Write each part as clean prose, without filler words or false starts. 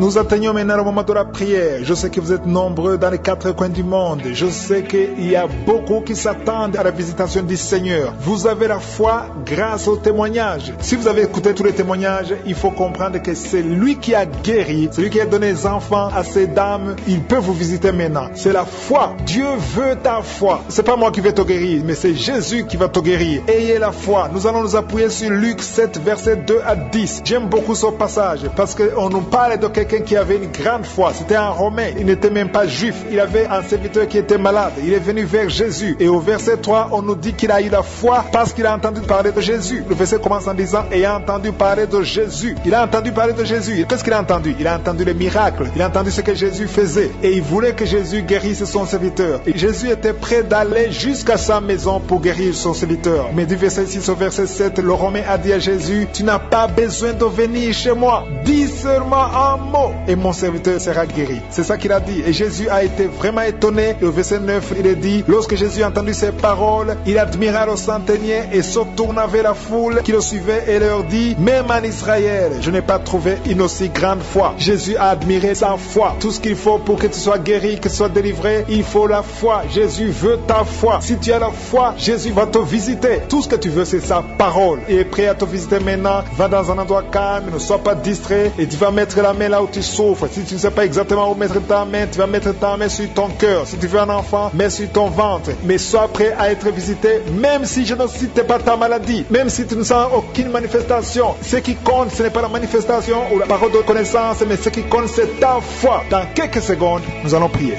Nous atteignons maintenant le moment de la prière. Je sais que vous êtes nombreux dans les 4 coins du monde. Je sais qu'il y a beaucoup qui s'attendent à la visitation du Seigneur. Vous avez la foi grâce au témoignage. Si vous avez écouté tous les témoignages, il faut comprendre que c'est lui qui a guéri, c'est lui qui a donné les enfants à ces dames. Il peut vous visiter maintenant. C'est la foi. Dieu veut ta foi. C'est pas moi qui vais te guérir, mais c'est Jésus qui va te guérir. Ayez la foi. Nous allons nous appuyer sur Luc 7, versets 2 à 10. J'aime beaucoup ce passage parce qu'on nous parle de quelqu'un qui avait une grande foi. C'était un Romain. Il n'était même pas juif. Il avait un serviteur qui était malade. Il est venu vers Jésus. Et au verset 3, on nous dit qu'il a eu la foi parce qu'il a entendu parler de Jésus. Le verset commence en disant « ayant entendu parler de Jésus ». Il a entendu parler de Jésus. Et qu'est-ce qu'il a entendu? Il a entendu les miracles. Il a entendu ce que Jésus faisait. Et il voulait que Jésus guérisse son serviteur. Et Jésus était prêt d'aller jusqu'à sa maison pour guérir son serviteur. Mais du verset 6 au verset 7, le Romain a dit à Jésus « tu n'as pas besoin de venir chez moi. Dis seulement un mot et mon serviteur sera guéri. » C'est ça qu'il a dit. Et Jésus a été vraiment étonné. Et au verset 9, il est dit, lorsque Jésus a entendu ces paroles, il admira le centenier et se tourna vers la foule qui le suivait et leur dit, même en Israël, je n'ai pas trouvé une aussi grande foi. Jésus a admiré sa foi. Tout ce qu'il faut pour que tu sois guéri, que tu sois délivré, il faut la foi. Jésus veut ta foi. Si tu as la foi, Jésus va te visiter. Tout ce que tu veux, c'est sa parole. Il est prêt à te visiter maintenant. Va dans un endroit calme, ne sois pas distrait et tu vas mettre la main là où tu souffres. Si tu ne sais pas exactement où mettre ta main, tu vas mettre ta main sur ton cœur. Si tu veux un enfant, mets sur ton ventre. Mais sois prêt à être visité, même si je ne cite pas ta maladie, même si tu ne sens aucune manifestation. Ce qui compte, ce n'est pas la manifestation ou la parole de connaissance, mais ce qui compte, c'est ta foi. Dans quelques secondes, nous allons prier.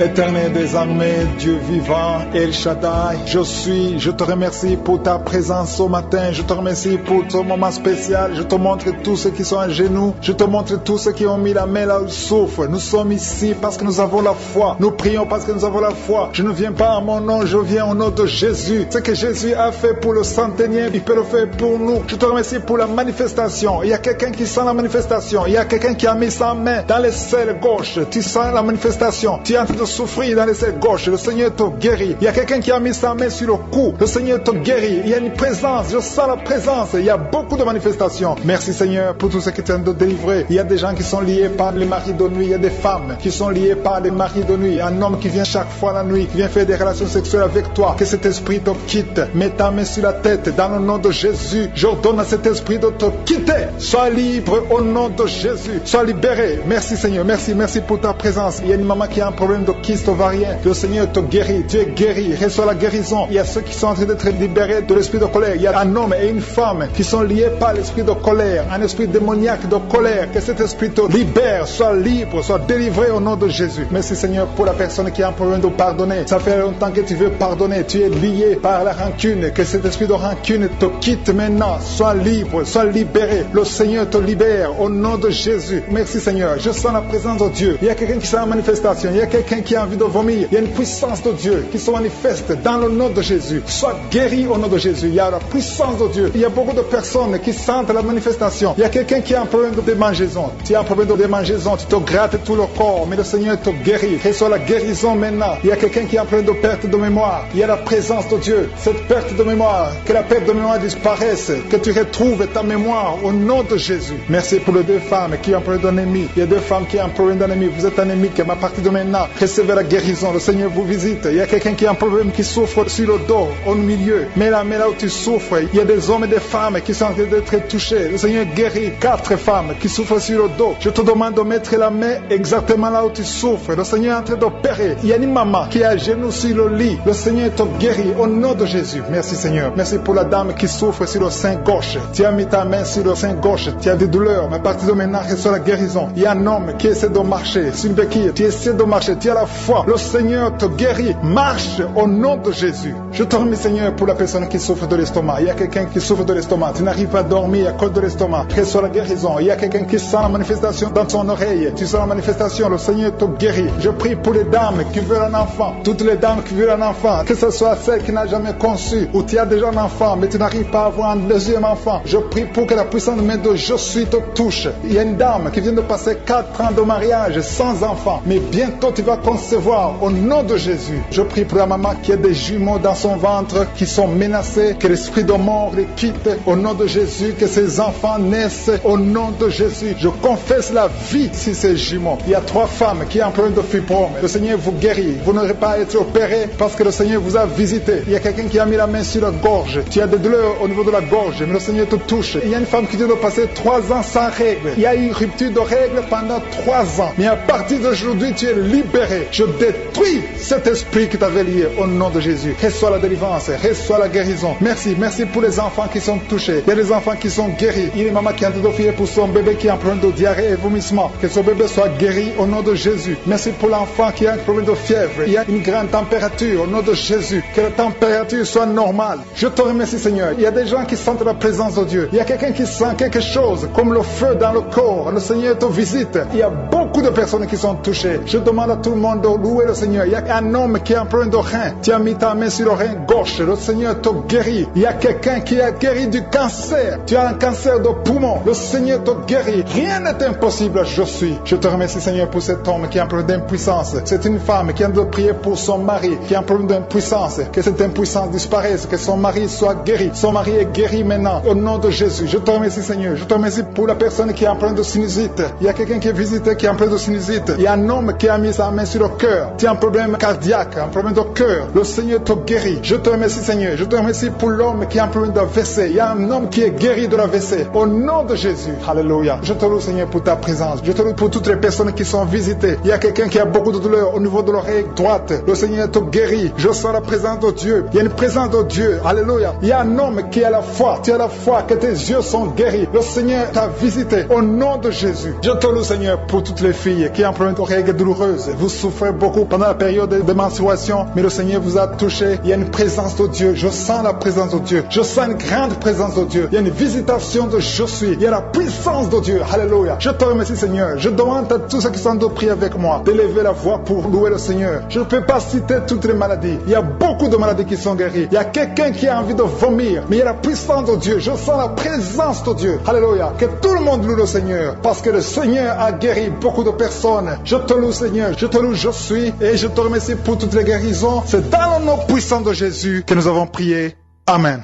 Éternel des armées, Dieu vivant, El Shaddai, je te remercie pour ta présence au matin, je te remercie pour ce moment spécial, je te montre tous ceux qui sont à genoux, je te montre tous ceux qui ont mis la main là où ils souffrent. Nous sommes ici parce que nous avons la foi, nous prions parce que nous avons la foi. Je ne viens pas à mon nom, je viens au nom de Jésus. Ce que Jésus a fait pour le centenier, il peut le faire pour nous. Je te remercie pour la manifestation. Il y a quelqu'un qui sent la manifestation, il y a quelqu'un qui a mis sa main dans les selles gauches, tu sens la manifestation, tu es en train de souffrir dans les ailes gauches, le Seigneur te guérit. Il y a quelqu'un qui a mis sa main sur le cou, le Seigneur te guérit. Il y a une présence, je sens la présence. Il y a beaucoup de manifestations. Merci Seigneur pour tout ce que tu viens de délivrer. Il y a des gens qui sont liés par les maris de nuit, il y a des femmes qui sont liées par les maris de nuit. Un homme qui vient chaque fois la nuit, qui vient faire des relations sexuelles avec toi. Que cet esprit te quitte. Mets ta main sur la tête dans le nom de Jésus. J'ordonne à cet esprit de te quitter. Sois libre au nom de Jésus. Sois libéré. Merci Seigneur. Merci pour ta présence. Il y a une maman qui a un problème de kyste ovarien. Le Seigneur te guérit. Tu es guéri. Reçois la guérison. Il y a ceux qui sont en train d'être libérés de l'esprit de colère. Il y a un homme et une femme qui sont liés par l'esprit de colère. Un esprit démoniaque de colère. Que cet esprit te libère. Sois libre. Sois délivré au nom de Jésus. Merci Seigneur pour la personne qui a un problème de pardonner. Ça fait longtemps que tu veux pardonner. Tu es lié par la rancune. Que cet esprit de rancune te quitte maintenant. Sois libre. Sois libéré. Le Seigneur te libère au nom de Jésus. Merci Seigneur. Je sens la présence de Dieu. Il y a quelqu'un qui sent la manifestation. Il y a quelqu'un qui a envie de vomir. Il y a une puissance de Dieu qui se manifeste dans le nom de Jésus. Sois guéri au nom de Jésus. Il y a la puissance de Dieu. Il y a beaucoup de personnes qui sentent la manifestation. Il y a quelqu'un qui a un problème de démangeaison. Tu as un problème de démangeaison. Tu te grattes tout le corps. Mais le Seigneur te guérit. Reçois la guérison maintenant. Il y a quelqu'un qui a un problème de perte de mémoire. Il y a la présence de Dieu. Cette perte de mémoire, que la perte de mémoire disparaisse. Que tu retrouves ta mémoire au nom de Jésus. Merci pour les deux femmes qui ont un problème d'anémie. Il y a deux femmes qui ont un problème d'anémie. Vous êtes anémique. Mais à partir de maintenant, recevez la guérison. Le Seigneur vous visite. Il y a quelqu'un qui a un problème qui souffre sur le dos, au milieu. Mais là où tu souffres, il y a des hommes et des femmes qui sont en train d'être touchés. Le Seigneur guérit 4 femmes qui souffrent sur le dos. Je te demande de mettre la main exactement là où tu souffres. Le Seigneur est en train d'opérer. Il y a une maman qui est à genoux sur le lit. Le Seigneur te guérit au nom de Jésus. Merci Seigneur. Merci pour la dame qui souffre sur le sein gauche. Tu as mis ta main sur le sein gauche. Tu as des douleurs. Mais à partir de maintenant, reçois la guérison. Il y a un homme qui essaie de marcher sur une béquille. Tu essaies de marcher. Tu as la foi. Le Seigneur te guérit. Marche au nom de Jésus. Je te remercie Seigneur pour la personne qui souffre de l'estomac. Il y a quelqu'un qui souffre de l'estomac. Tu n'arrives pas à dormir à cause de l'estomac. Reçois la guérison. Il y a quelqu'un qui sent la manifestation dans son oreille. Tu sens la manifestation. Le Seigneur te guérit. Je prie pour les dames qui veulent un enfant. Toutes les dames qui veulent un enfant. Que ce soit celle qui n'a jamais conçu ou tu as déjà un enfant mais tu n'arrives pas à avoir un deuxième enfant. Je prie pour que la puissante main de Je suis te touche. Il y a une dame qui vient de passer 4 ans de mariage sans enfant. Mais bientôt tu vas concevoir au nom de Jésus. Je prie pour la maman qui a des jumeaux dans son ventre qui sont menacés, que l'esprit de mort les quitte au nom de Jésus, que ces enfants naissent au nom de Jésus. Je confesse la vie sur ces jumeaux. Il y a 3 femmes qui ont un problème de fibrome. Le Seigneur vous guérit. Vous n'aurez pas à être opéré parce que le Seigneur vous a visité. Il y a quelqu'un qui a mis la main sur la gorge. Tu as des douleurs au niveau de la gorge, mais le Seigneur te touche. Il y a une femme qui vient de passer 3 ans sans règles. Il y a eu une rupture de règles pendant 3 ans. Mais à partir d'aujourd'hui, tu es libéré. Je détruis cet esprit qui t'avait lié au nom de Jésus. Reçois la délivrance, reçois la guérison. Merci pour les enfants qui sont touchés. Il y a des enfants qui sont guéris. Il y a une maman qui est en train d'offrir pour son bébé qui a un problème de diarrhée et vomissement. Que son bébé soit guéri au nom de Jésus. Merci pour l'enfant qui a un problème de fièvre. Il y a une grande température au nom de Jésus. Que la température soit normale. Je te remercie, Seigneur. Il y a des gens qui sentent la présence de Dieu. Il y a quelqu'un qui sent quelque chose comme le feu dans le corps. Le Seigneur te visite. Il y a beaucoup de personnes qui sont touchées. Je demande à tout le monde de louer le Seigneur. Il y a un homme qui a un problème de rein. Tu as mis ta main sur le rein gauche. Le Seigneur te guérit. Il y a quelqu'un qui a guéri du cancer. Tu as un cancer de poumon. Le Seigneur te guérit. Rien n'est impossible. Je suis. Je te remercie, Seigneur, pour cet homme qui a un problème d'impuissance. C'est une femme qui a de prier pour son mari qui a un problème d'impuissance. Que cette impuissance disparaisse. Que son mari soit guéri. Son mari est guéri maintenant. Au nom de Jésus. Je te remercie, Seigneur. Je te remercie pour la personne qui a un problème de sinusite. Il y a quelqu'un qui est visité qui a un problème de sinusite. Il y a un homme qui a mis sa main sur le cœur. Tu as un problème cardiaque, un problème de cœur. Le Seigneur te guérit. Je te remercie, Seigneur. Je te remercie pour l'homme qui a un problème d'AVC. Il y a un homme qui est guéri de l'AVC. Au nom de Jésus. Alléluia. Je te loue, Seigneur, pour ta présence. Je te loue pour toutes les personnes qui sont visitées. Il y a quelqu'un qui a beaucoup de douleur au niveau de l'oreille droite. Le Seigneur te guérit. Je sens la présence de Dieu. Il y a une présence de Dieu. Alléluia. Il y a un homme qui a la foi. Tu as la foi que tes yeux sont guéris. Le Seigneur t'a visité. Au nom de Jésus. Je te loue, Seigneur, pour toutes les filles qui ont un problème de règles douloureuses. Vous souffrez beaucoup pendant la période de menstruation, mais le Seigneur vous a touché. Il y a une présence de Dieu. Je sens la présence de Dieu. Je sens une grande présence de Dieu. Il y a une visitation de je suis. Il y a la puissance de Dieu. Alléluia. Je te remercie, Seigneur. Je demande à tous ceux qui sont de prier avec moi d'élever la voix pour louer le Seigneur. Je ne peux pas citer toutes les maladies. Il y a beaucoup de maladies qui sont guéries. Il y a quelqu'un qui a envie de vomir, mais il y a la puissance de Dieu. Je sens la présence de Dieu. Alléluia. Que tout le monde loue le Seigneur, parce que le Seigneur a guéri beaucoup de personnes. Je te loue, Seigneur. Je te loue, je suis, et je te remercie pour toutes les guérisons. C'est dans le nom puissant de Jésus que nous avons prié. Amen.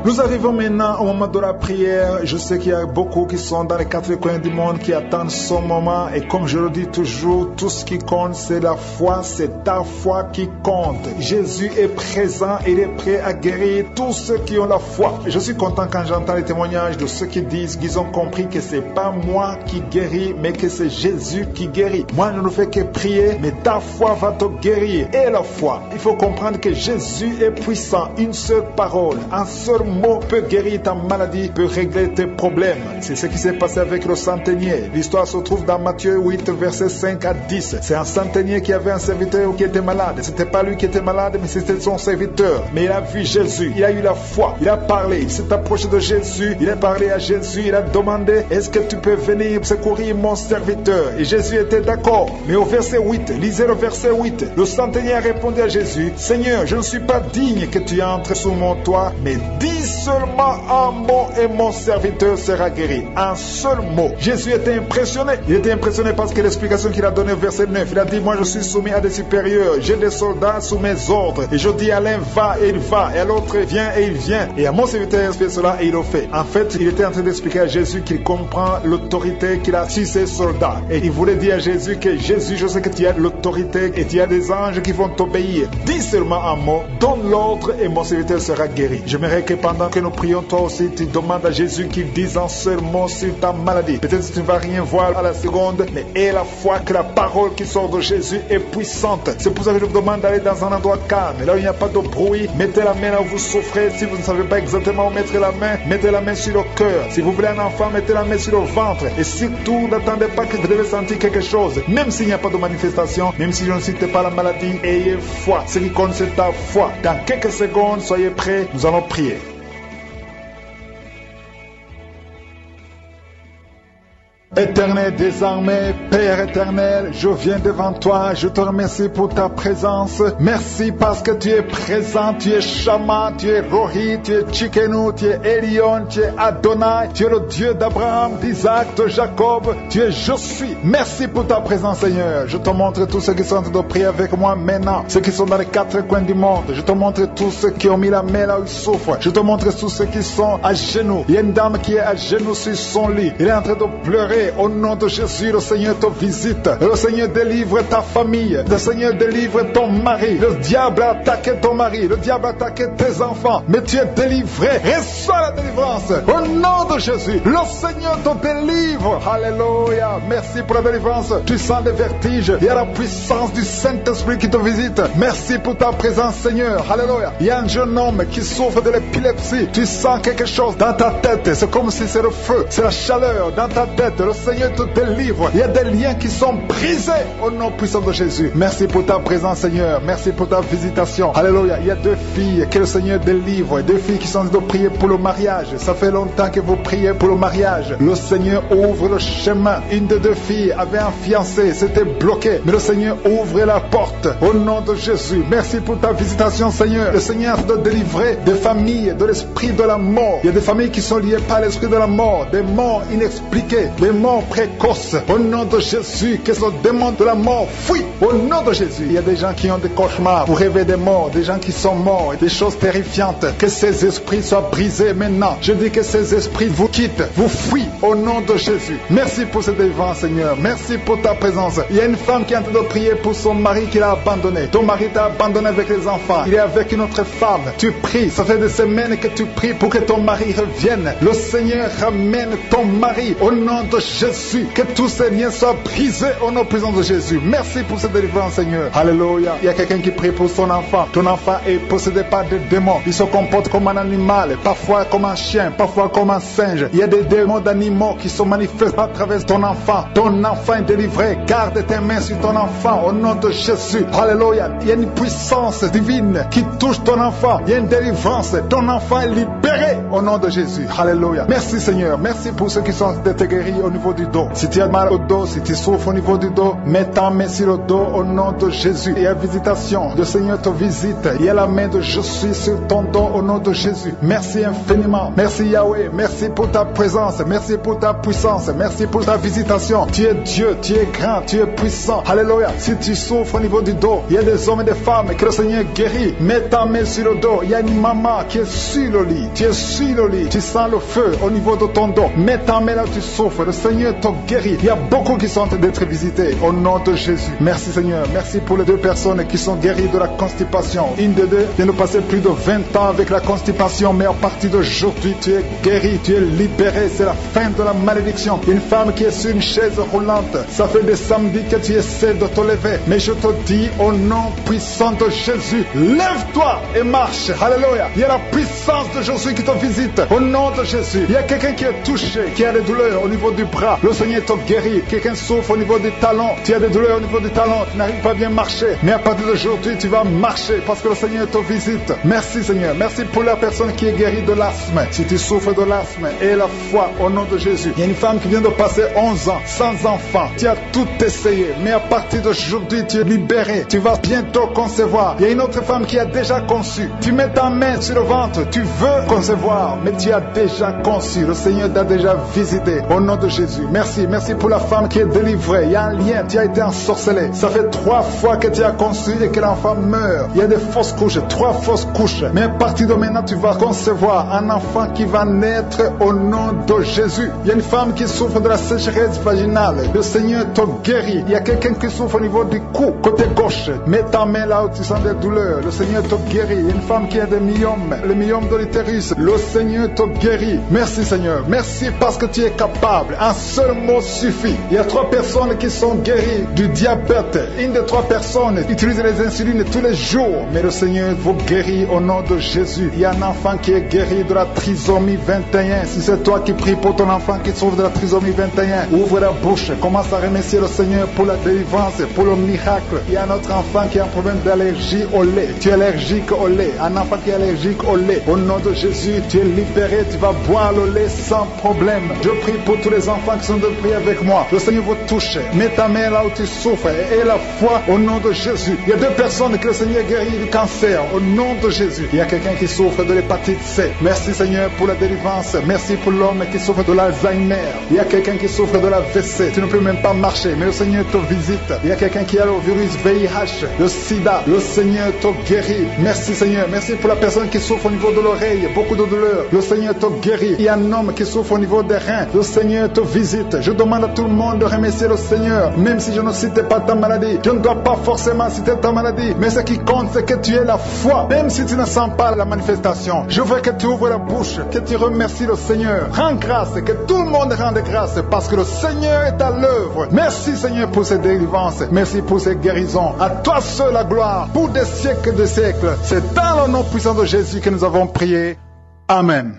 Nous arrivons maintenant au moment de la prière. Je sais qu'il y a beaucoup qui sont dans les 4 coins du monde qui attendent ce moment. Et comme je le dis toujours, tout ce qui compte, c'est la foi. C'est ta foi qui compte. Jésus est présent. Il est prêt à guérir tous ceux qui ont la foi. Je suis content quand j'entends les témoignages de ceux qui disent qu'ils ont compris que c'est pas moi qui guéris, mais que c'est Jésus qui guérit. Moi, je ne fais que prier, mais ta foi va te guérir. Et la foi, il faut comprendre que Jésus est puissant. Une seule parole, un seul mot peut guérir ta maladie, peut régler tes problèmes. C'est ce qui s'est passé avec le centenier. L'histoire se trouve dans Matthieu 8, versets 5 à 10. C'est un centenier qui avait un serviteur qui était malade. C'était pas lui qui était malade, mais c'était son serviteur. Mais il a vu Jésus, il a eu la foi, il a parlé, il s'est approché de Jésus, il a parlé à Jésus, il a demandé, est-ce que tu peux venir secourir mon serviteur? Et Jésus était d'accord. Mais au verset 8, lisez le verset 8, le centenier a répondu à Jésus, Seigneur, je ne suis pas digne que tu entres sous mon toit, mais dis seulement un mot et mon serviteur sera guéri. Un seul mot. Jésus était impressionné. Il était impressionné parce que l'explication qu'il a donnée au verset 9, il a dit, moi je suis soumis à des supérieurs, j'ai des soldats sous mes ordres, et je dis à l'un va et il va, et à l'autre viens et il vient, et à mon serviteur il fait cela et il le fait. En fait, il était en train d'expliquer à Jésus qu'il comprend l'autorité qu'il a sur ses soldats, et il voulait dire à Jésus que Jésus, je sais que tu as de l'autorité et tu as des anges qui vont t'obéir. Dis seulement un mot, donne l'ordre et mon serviteur sera guéri. J'aimerais que pendant que nous prions, toi aussi, tu demandes à Jésus qu'il dise un seul mot sur ta maladie. Peut-être que tu ne vas rien voir à la seconde, mais aie la foi que la parole qui sort de Jésus est puissante. C'est pour ça que je vous demande d'aller dans un endroit calme, là où il n'y a pas de bruit. Mettez la main là où vous souffrez. Si vous ne savez pas exactement où mettre la main, mettez la main sur le cœur. Si vous voulez un enfant, mettez la main sur le ventre. Et surtout, n'attendez pas que vous devez sentir quelque chose. Même s'il n'y a pas de manifestation, même si je ne cite pas la maladie, ayez foi. Ce qui compte, c'est ta foi. Dans quelques secondes, soyez prêts, nous allons prier. Éternel des armées, Père éternel, je viens devant toi, je te remercie pour ta présence. Merci parce que tu es présent, tu es Shama, tu es Rohi, tu es Tsidkenu, tu es Elion, tu es Adonai, tu es le Dieu d'Abraham, d'Isaac, de Jacob, tu es Je suis. Merci pour ta présence, Seigneur. Je te montre tous ceux qui sont en train de prier avec moi maintenant, ceux qui sont dans les quatre coins du monde. Je te montre tous ceux qui ont mis la main là où ils souffrent. Je te montre tous ceux qui sont à genoux. Il y a une dame qui est à genoux sur son lit. Il est en train de pleurer. Au nom de Jésus, le Seigneur te visite. Le Seigneur délivre ta famille. Le Seigneur délivre ton mari. Le diable a attaqué ton mari. Le diable a attaqué tes enfants. Mais tu es délivré. Reçois la délivrance. Au nom de Jésus, le Seigneur te délivre. Alléluia. Merci pour la délivrance. Tu sens des vertiges. Il y a la puissance du Saint-Esprit qui te visite. Merci pour ta présence, Seigneur. Alléluia. Il y a un jeune homme qui souffre de l'épilepsie. Tu sens quelque chose dans ta tête. C'est comme si c'est le feu. C'est la chaleur dans ta tête. Le Seigneur te délivre. Il y a des liens qui sont brisés au nom puissant de Jésus. Merci pour ta présence, Seigneur. Merci pour ta visitation. Alléluia. Il y a deux filles que le Seigneur délivre. Deux filles qui sont en train de prier pour le mariage. Ça fait longtemps que vous priez pour le mariage. Le Seigneur ouvre le chemin. Une des deux filles avait un fiancé. C'était bloqué. Mais le Seigneur ouvre la porte. Au nom de Jésus. Merci pour ta visitation, Seigneur. Le Seigneur de délivrer des familles de l'esprit de la mort. Il y a des familles qui sont liées par l'esprit de la mort. Des morts inexpliquées. Des morts précoces. Au nom de Jésus. Que ce démon de la mort fuit. Au nom de Jésus. Il y a des gens qui ont des cauchemars. Vous rêvez des morts. Des gens qui sont morts. Et des choses terrifiantes. Que ces esprits soient brisés maintenant. Je dis que ces esprits vous quittent. Vous fuient. Au nom de Jésus. Merci pour ce délivrance, Seigneur. Merci pour ta présence. Il y a une femme qui est en train de prier pour son mari qui l'a abandonné. Ton mari t'a abandonné avec les enfants. Il est avec une autre femme. Tu pries. Ça fait des semaines que tu pries pour que ton mari revienne. Le Seigneur ramène ton mari au nom de Jésus. Que tous ces liens soient brisés au nom puissant de Jésus. Merci pour cette délivrance, Seigneur. Alléluia. Il y a quelqu'un qui prie pour son enfant. Ton enfant est possédé par des démons. Il se comporte comme un animal, parfois comme un chien, parfois comme un singe. Il y a des démons d'animaux qui se manifestent à travers ton enfant. Ton enfant est délivré. Garde tes mains sur ton enfant au nom de Jésus. Alléluia. Il y a une puissance divine qui touche ton enfant. Il y a une délivrance. Ton enfant est libéré au nom de Jésus. Alléluia. Merci, Seigneur. Merci pour ceux qui sont guéris au niveau du dos. Si tu as mal au dos, si tu souffres au niveau du dos, mets ta main sur le dos au nom de Jésus. Il y a visitation. Le Seigneur te visite. Il y a la main de Je suis sur ton dos au nom de Jésus. Merci infiniment. Merci Yahweh. Merci pour ta présence. Merci pour ta puissance. Merci pour ta visitation. Tu es Dieu. Tu es grand. Tu es puissant. Alléluia. Si tu souffres au niveau du dos, il y a des hommes et des femmes que le Seigneur guérit. Mets ta main sur le dos. Il y a une maman qui est sur le lit. Tu es sur le lit. Tu sens le feu au niveau de ton dos. Mets ta main là où tu souffres. Le Seigneur te guérit. Il y a beaucoup qui sont en train d'être visités au nom de Jésus. Merci, Seigneur. Merci pour les deux personnes qui sont guéries de la constipation. Une de deux vient de passer plus de 20 ans avec la constipation, mais à partir d'aujourd'hui, tu es guéri, tu es libéré. C'est la fin de la malédiction. Une femme qui est sur une chaise roulante. Ça fait des samedis que tu essaies de te lever. Mais je te dis, au nom puissant de Jésus, lève-toi et marche. Alléluia. Il y a la puissance de Jésus qui te visite. Au nom de Jésus. Il y a quelqu'un qui est touché, qui a des douleurs au niveau du bras. Le Seigneur te guérit. Quelqu'un souffre au niveau du talon. Tu as des douleurs au niveau du talon. Tu n'arrives pas à bien marcher. Mais à partir d'aujourd'hui, tu vas marcher parce que le Seigneur te visite. Merci, Seigneur. Merci pour la personne qui est guérie de l'asthme. Si tu souffres de l'asthme, aie la foi au nom de Jésus. Il y a une femme qui vient de passer 11 ans sans enfant. Tu as tout essayé. Mais à partir d'aujourd'hui, tu es libéré. Tu vas bientôt concevoir. Il y a une autre femme qui a déjà conçu. Tu mets ta main sur le ventre. Tu veux concevoir, mais tu as déjà conçu. Le Seigneur t'a déjà visité au nom de Jésus. Merci. Merci pour la femme qui est délivrée. Il y a un lien. Tu as été ensorcelé. Ça fait 3 fois que tu as conçu et que l'enfant meurt. Il y a des fausses couches. 3 fausses couches. Mais à partir de maintenant, tu vas concevoir un enfant qui va naître au nom de Jésus. Il y a une femme qui souffre de la sécheresse vaginale. Le Seigneur te guérit. Il y a quelqu'un qui souffre au niveau du cou, côté gauche. Mets ta main là où tu sens des douleurs. Le Seigneur te guérit. Il y a une femme qui a des myomes. Le myome de l'utérus. Le Seigneur te guérit. Merci, Seigneur. Merci parce que tu es capable. Un seul mot suffit. Il y a 3 personnes qui sont guéries du diabète. Une des 3 personnes utilise les insulines tous les jours. Mais le Seigneur vous guérit au nom de Jésus. Il y a un enfant qui est guéri de la trisomie 21. Si c'est toi qui pries pour ton enfant qui souffre de la trisomie 21, ouvre la bouche. Commence à remercier le Seigneur pour la délivrance, pour le miracle. Il y a un autre enfant qui a un problème d'allergie au lait. Tu es allergique au lait. Un enfant qui est allergique au lait. Au nom de Jésus, tu es libéré. Tu vas boire le lait sans problème. Je prie pour tous les enfants enfants qui sont de prier avec moi. Le Seigneur vous touche. Mets ta main là où tu souffres et la foi au nom de Jésus. Il y a 2 personnes que le Seigneur guérit du cancer au nom de Jésus. Il y a quelqu'un qui souffre de l'hépatite C. Merci Seigneur pour la délivrance. Merci pour l'homme qui souffre de l'Alzheimer. Il y a quelqu'un qui souffre de la WC. Tu ne peux même pas marcher, mais le Seigneur te visite. Il y a quelqu'un qui a le virus VIH, le sida. Le Seigneur te guérit. Merci Seigneur. Merci pour la personne qui souffre au niveau de l'oreille, beaucoup de douleurs. Le Seigneur te guérit. Il y a un homme qui souffre au niveau des reins. Le Seigneur te visite. Je demande à tout le monde de remercier le Seigneur. Même si je ne cite pas ta maladie, je ne dois pas forcément citer ta maladie. Mais ce qui compte, c'est que tu aies la foi. Même si tu ne sens pas la manifestation, je veux que tu ouvres la bouche, que tu remercies le Seigneur. Rends grâce, que tout le monde rende grâce parce que le Seigneur est à l'œuvre. Merci Seigneur pour ces délivrances. Merci pour ces guérisons. À toi seul la gloire pour des siècles de siècles. C'est dans le nom puissant de Jésus que nous avons prié. Amen.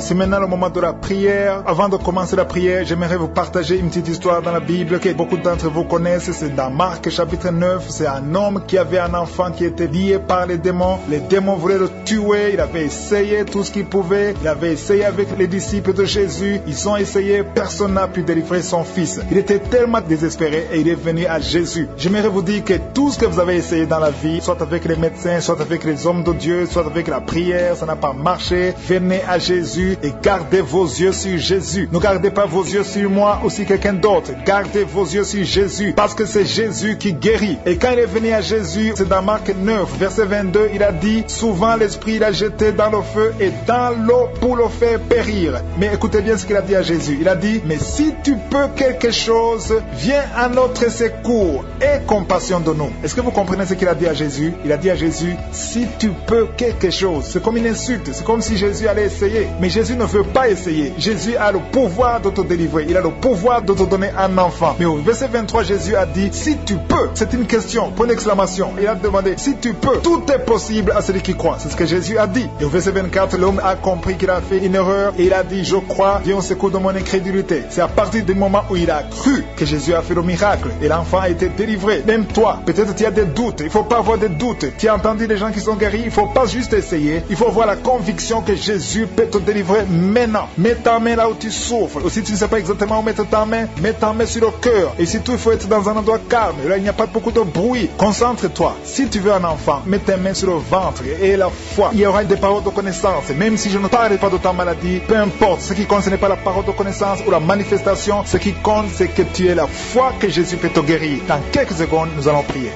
C'est maintenant le moment de la prière. Avant de commencer la prière, j'aimerais vous partager une petite histoire dans la Bible que beaucoup d'entre vous connaissent. C'est dans Marc chapitre 9. C'est un homme qui avait un enfant qui était lié par les démons. Les démons voulaient le tuer. Il avait essayé tout ce qu'il pouvait. Il avait essayé avec les disciples de Jésus. Ils ont essayé. Personne n'a pu délivrer son fils. Il était tellement désespéré et il est venu à Jésus. J'aimerais vous dire que tout ce que vous avez essayé dans la vie, soit avec les médecins, soit avec les hommes de Dieu, soit avec la prière, ça n'a pas marché. Venez à Jésus et gardez vos yeux sur Jésus. Ne gardez pas vos yeux sur moi ou sur quelqu'un d'autre. Gardez vos yeux sur Jésus parce que c'est Jésus qui guérit. Et quand il est venu à Jésus, c'est dans Marc 9, verset 22, il a dit, souvent l'esprit il a jeté dans le feu et dans l'eau pour le faire périr. Mais écoutez bien ce qu'il a dit à Jésus. Il a dit, mais si tu peux quelque chose, viens à notre secours et compassion de nous. Est-ce que vous comprenez ce qu'il a dit à Jésus? Il a dit à Jésus, si tu peux quelque chose. C'est comme une insulte. C'est comme si Jésus allait essayer. Mais Jésus ne veut pas essayer. Jésus a le pouvoir de te délivrer. Il a le pouvoir de te donner un enfant. Mais au verset 23, Jésus a dit, si tu peux. C'est une question, point d'exclamation. Il a demandé, si tu peux. Tout est possible à celui qui croit. C'est ce que Jésus a dit. Et au verset 24, l'homme a compris qu'il a fait une erreur. Et il a dit, je crois, viens au secours de mon incrédulité. C'est à partir du moment où il a cru que Jésus a fait le miracle. Et l'enfant a été délivré. Même toi, peut-être tu as des doutes. Il ne faut pas avoir des doutes. Tu as entendu les gens qui sont guéris. Il ne faut pas juste essayer. Il faut avoir la conviction que Jésus peut te délivrer maintenant. Mets ta main là où tu souffres. Ou si tu ne sais pas exactement où mettre ta main, mets ta main sur le cœur. Et surtout, il faut être dans un endroit calme. Là, il n'y a pas beaucoup de bruit. Concentre-toi. Si tu veux un enfant, mets tes mains sur le ventre et la foi. Il y aura des paroles de connaissance. Même si je ne parle pas de ta maladie, peu importe. Ce qui compte, ce n'est pas la parole de connaissance ou la manifestation. Ce qui compte, c'est que tu aies la foi que Jésus peut te guérir. Dans quelques secondes, nous allons prier.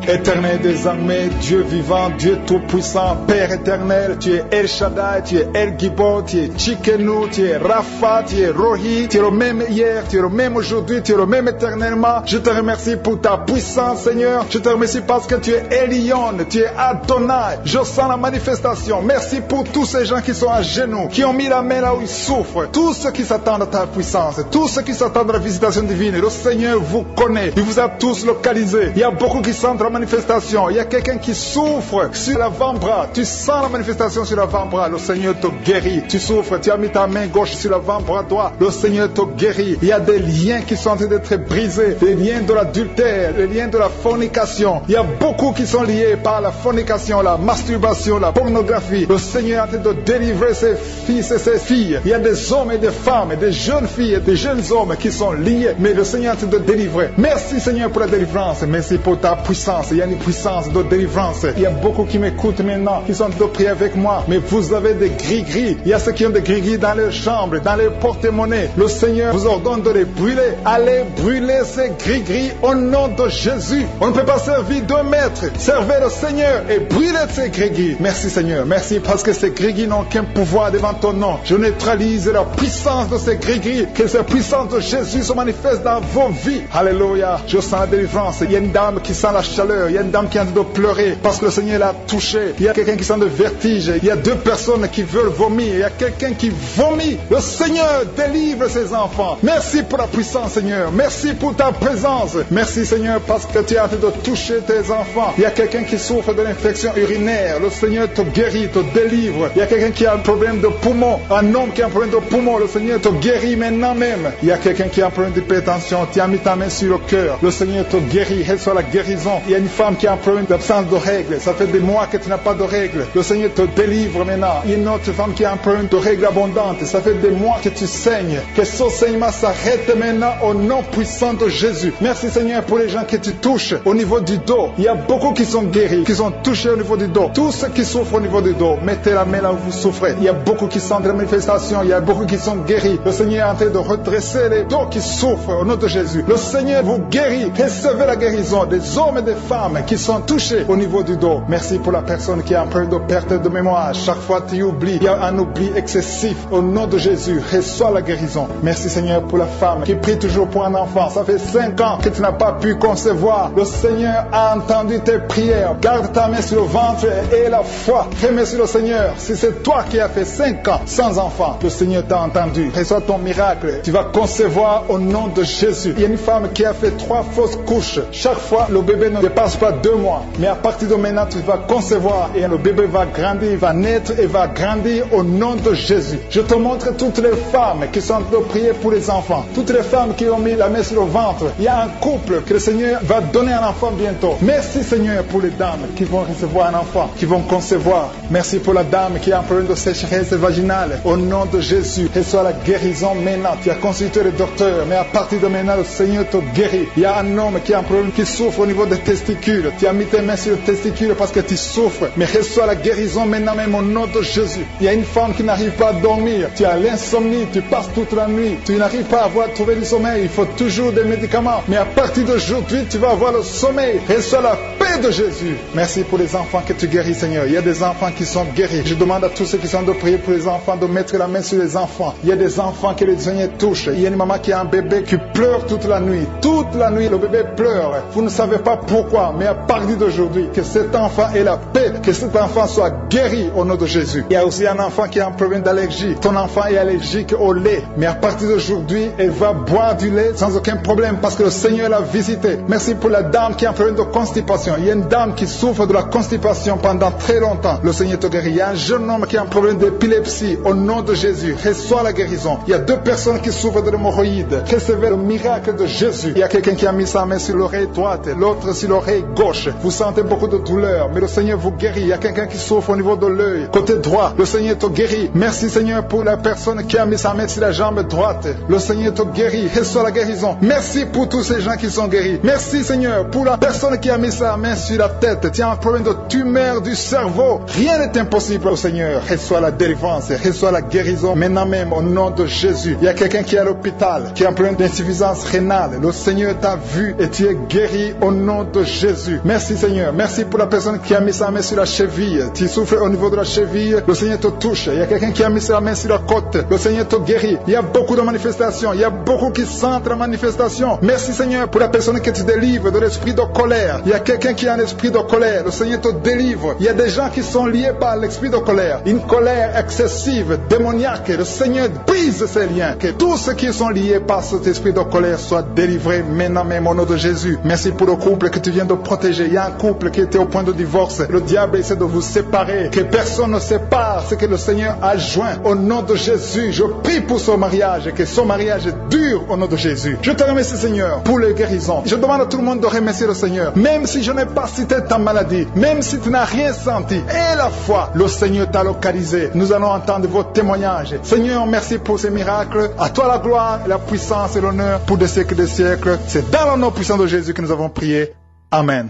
Éternel des armées, Dieu vivant, Dieu tout-puissant, Père éternel, tu es El Shaddai, tu es El Gibor, tu es Tsidkenu, tu es Rapha, tu es Rohi, tu es le même hier, tu es le même aujourd'hui, tu es le même éternellement. Je te remercie pour ta puissance, Seigneur. Je te remercie parce que tu es Elion, tu es Adonai. Je sens la manifestation. Merci pour tous ces gens qui sont à genoux, qui ont mis la main là où ils souffrent. Tous ceux qui s'attendent à ta puissance, tous ceux qui s'attendent à la visitation divine. Le Seigneur vous connaît. Il vous a tous localisés. Il y a beaucoup qui sentent la manifestation. Il y a quelqu'un qui souffre sur l'avant-bras. Tu sens la manifestation sur l'avant-bras. Le Seigneur te guérit. Tu souffres. Tu as mis ta main gauche sur l'avant-bras droit. Le Seigneur te guérit. Il y a des liens qui sont en train d'être brisés. Les liens de l'adultère, les liens de la fornication. Il y a beaucoup qui sont liés par la fornication, la masturbation, la pornographie. Le Seigneur est en train de délivrer ses fils et ses filles. Il y a des hommes et des femmes, des jeunes filles et des jeunes hommes qui sont liés. Mais le Seigneur est en train de délivrer. Merci Seigneur pour la délivrance. Merci pour ta puissance. Il y a une puissance de délivrance. Il y a beaucoup qui m'écoutent maintenant, qui sont de prier avec moi. Mais vous avez des gris-gris. Il y a ceux qui ont des gris-gris dans leurs chambres, dans leurs porte-monnaies. Le Seigneur vous ordonne de les brûler. Allez brûler ces gris-gris au nom de Jésus. On ne peut pas servir deux maîtres. Servez le Seigneur et brûlez ces gris-gris. Merci Seigneur. Merci parce que ces gris-gris n'ont aucun pouvoir devant ton nom. Je neutralise la puissance de ces gris-gris. Que cette puissance de Jésus se manifeste dans vos vies. Alléluia. Je sens la délivrance. Il y a une dame qui sent la chaleur l'heure, il y a une dame qui est en train de pleurer parce que le Seigneur l'a touché. Il y a quelqu'un qui sent de vertige. Il y a 2 personnes qui veulent vomir. Il y a quelqu'un qui vomit. Le Seigneur délivre ses enfants. Merci pour la puissance, Seigneur. Merci pour ta présence. Merci, Seigneur, parce que tu es en train de toucher tes enfants. Il y a quelqu'un qui souffre de l'infection urinaire. Le Seigneur te guérit, te délivre. Il y a quelqu'un qui a un problème de poumon. Un homme qui a un problème de poumon. Le Seigneur te guérit maintenant même. Il y a quelqu'un qui a un problème d'hypertension. Tu as mis ta main sur le cœur. Le Seigneur te guérit. Reçois la guérison. Il y a une femme qui a un problème d'absence de règles. Ça fait des mois que tu n'as pas de règles. Le Seigneur te délivre maintenant. Il y a une autre femme qui a un problème de règles abondantes. Ça fait des mois que tu saignes. Que ce saignement s'arrête maintenant au nom puissant de Jésus. Merci, Seigneur, pour les gens que tu touches au niveau du dos. Il y a beaucoup qui sont guéris, qui sont touchés au niveau du dos. Tous ceux qui souffrent au niveau du dos, mettez la main là où vous souffrez. Il y a beaucoup qui sont des manifestations. Il y a beaucoup qui sont guéris. Le Seigneur est en train de redresser les dos qui souffrent au nom de Jésus. Le Seigneur vous guérit. Recevez la guérison des hommes et des femmes qui sont touchés au niveau du dos. Merci pour la personne qui a un peu de perte de mémoire. Chaque fois tu oublies, il y a un oubli excessif. Au nom de Jésus, reçois la guérison. Merci, Seigneur, pour la femme qui prie toujours pour un enfant. Ça fait 5 ans que tu n'as pas pu concevoir. Le Seigneur a entendu tes prières. Garde ta main sur le ventre et la foi. Remercie le Seigneur. Si c'est toi qui as fait 5 ans sans enfant, le Seigneur t'a entendu. Reçois ton miracle. Tu vas concevoir au nom de Jésus. Il y a une femme qui a fait 3 fausses couches. Chaque fois, le bébé ne dépasse pas 2 mois. Mais à partir de maintenant, tu vas concevoir et le bébé va grandir, va naître et va grandir au nom de Jésus. Je te montre toutes les femmes qui sont en train de prier pour les enfants. Toutes les femmes qui ont mis la main sur le ventre. Il y a un couple que le Seigneur va donner un enfant bientôt. Merci, Seigneur, pour les dames qui vont recevoir un enfant, qui vont concevoir. Merci pour la dame qui a un problème de sécheresse vaginale. Au nom de Jésus, reçois la guérison maintenant. Tu as consulté le docteur, mais à partir de maintenant, le Seigneur te guérit. Il y a un homme qui a un problème, qui souffre au niveau des testicules. Tu as mis tes mains sur le testicule parce que tu souffres. Mais reçois la guérison maintenant même au nom de Jésus. Il y a une femme qui n'arrive pas à dormir. Tu as l'insomnie, tu passes toute la nuit. Tu n'arrives pas à trouver du sommeil. Il faut toujours des médicaments. Mais à partir d'aujourd'hui, tu vas avoir le sommeil. Reçois la paix de Jésus. Merci pour les enfants que tu guéris, Seigneur. Il y a des enfants qui sont guéris. Je demande à tous ceux qui sont de prier pour les enfants, de mettre la main sur les enfants. Il y a des enfants que le Seigneur touche. Il y a une maman qui a un bébé qui pleure toute la nuit. Toute la nuit, le bébé pleure. Vous ne savez pas pourquoi, mais à partir d'aujourd'hui, que cet enfant ait la paix, que cet enfant soit guéri au nom de Jésus. Il y a aussi un enfant qui a un problème d'allergie. Ton enfant est allergique au lait, mais à partir d'aujourd'hui, elle va boire du lait sans aucun problème parce que le Seigneur l'a visité. Merci pour la dame qui a un problème de constipation. Il y a une dame qui souffre de la constipation pendant très longtemps. Le Seigneur te guérit. Il y a un jeune homme qui a un problème d'épilepsie. Au nom de Jésus, reçois la guérison. Il y a 2 personnes qui souffrent de l'hémorroïde. Recevez le miracle de Jésus. Il y a quelqu'un qui a mis sa main sur l'oreille droite, l'autre sur l'oreille gauche. Vous sentez beaucoup de douleur, mais le Seigneur vous guérit. Il y a quelqu'un qui souffre au niveau de l'œil, côté droit. Le Seigneur te guérit. Merci, Seigneur, pour la personne qui a mis sa main sur la jambe droite. Le Seigneur te guérit. Reçois la guérison. Merci pour tous ces gens qui sont guéris. Merci, Seigneur, pour la personne qui a mis sa main sur la tête. Tu as un problème de tumeur du cerveau. Rien n'est impossible au Seigneur. Reçois la délivrance. Reçois la guérison maintenant même au nom de Jésus. Il y a quelqu'un qui est à l'hôpital, qui a un problème d'insuffisance rénale. Le Seigneur t'a vu et tu es guéri au nom de Jésus. Merci, Seigneur. Merci pour la personne qui a mis sa main sur la cheville. Tu souffres au niveau de la cheville. Le Seigneur te touche. Il y a quelqu'un qui a mis sa main sur la côte. Le Seigneur te guérit. Il y a beaucoup de manifestations. Il y a beaucoup qui sentent la manifestation. Merci, Seigneur, pour la personne que tu délivres de l'esprit de colère. Il y a quelqu'un qui a un esprit de colère. Le Seigneur te délivre. Il y a des gens qui sont liés par l'esprit de colère. Une colère excessive, démoniaque. Le Seigneur brise ces liens. Que tous ceux qui sont liés par cet esprit de colère soient délivrés maintenant même au nom de Jésus. Merci pour le couple que tu viens de protéger. Il y a un couple qui était au point de divorce. Le diable essaie de vous séparer. Que personne ne sépare ce que le Seigneur a joint. Au nom de Jésus, je prie pour son mariage. Que son mariage dure au nom de Jésus. Je te remercie, Seigneur, pour les guérisons. Je demande à tout le monde de remercier le Seigneur. Même si je n'ai pas cité ta maladie, même si tu n'as rien senti, et la foi, le Seigneur t'a localisé. Nous allons entendre vos témoignages. Seigneur, merci pour ces miracles. À toi la gloire, la puissance et l'honneur pour des siècles et des siècles. C'est dans le nom puissant de Jésus que nous avons prié. Amen.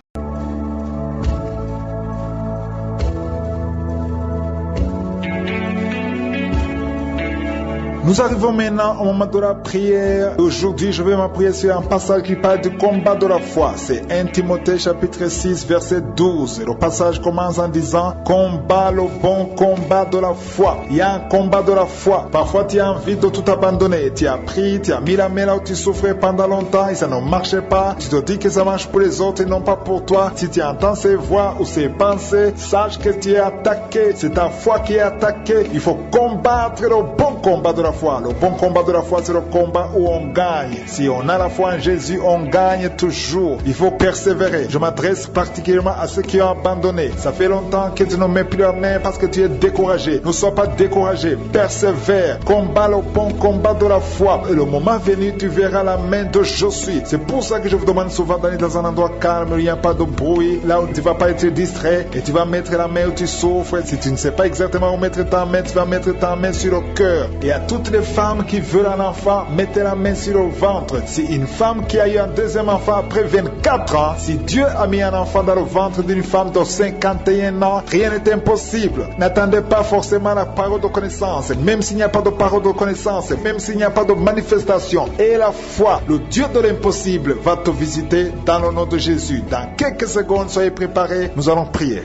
Nous arrivons maintenant au moment de la prière. Aujourd'hui, je vais m'appuyer sur un passage qui parle du combat de la foi. C'est 1 Timothée chapitre 6 verset 12. Le passage commence en disant « Combat le bon combat de la foi ». Il y a un combat de la foi. Parfois, tu as envie de tout abandonner. Tu as pris, tu as mis la main là où tu souffrais pendant longtemps et ça ne marchait pas. Tu te dis que ça marche pour les autres et non pas pour toi. Si tu entends ces voix ou ces pensées, sache que tu es attaqué. C'est ta foi qui est attaquée. Il faut combattre le bon combat de la foi. Le bon combat de la foi, c'est le combat où on gagne. Si on a la foi en Jésus, on gagne toujours. Il faut persévérer. Je m'adresse particulièrement à ceux qui ont abandonné. Ça fait longtemps que tu ne mets plus la main parce que tu es découragé. Ne sois pas découragé. Persévère. Combat le bon combat de la foi. Et le moment venu, tu verras la main de Je suis. C'est pour ça que je vous demande souvent d'aller dans un endroit calme où il n'y a pas de bruit, là où tu ne vas pas être distrait et tu vas mettre la main où tu souffres. Si tu ne sais pas exactement où mettre ta main, tu vas mettre ta main sur le cœur. Et à toutes les femmes qui veulent un enfant, mettez la main sur le ventre. Si une femme qui a eu un deuxième enfant après 24 ans, si Dieu a mis un enfant dans le ventre d'une femme de 51 ans, rien n'est impossible. N'attendez pas forcément la parole de connaissance, même s'il n'y a pas de parole de connaissance, même s'il n'y a pas de manifestation. Et la foi, le Dieu de l'impossible, va te visiter dans le nom de Jésus. Dans quelques secondes, soyez préparés, nous allons prier.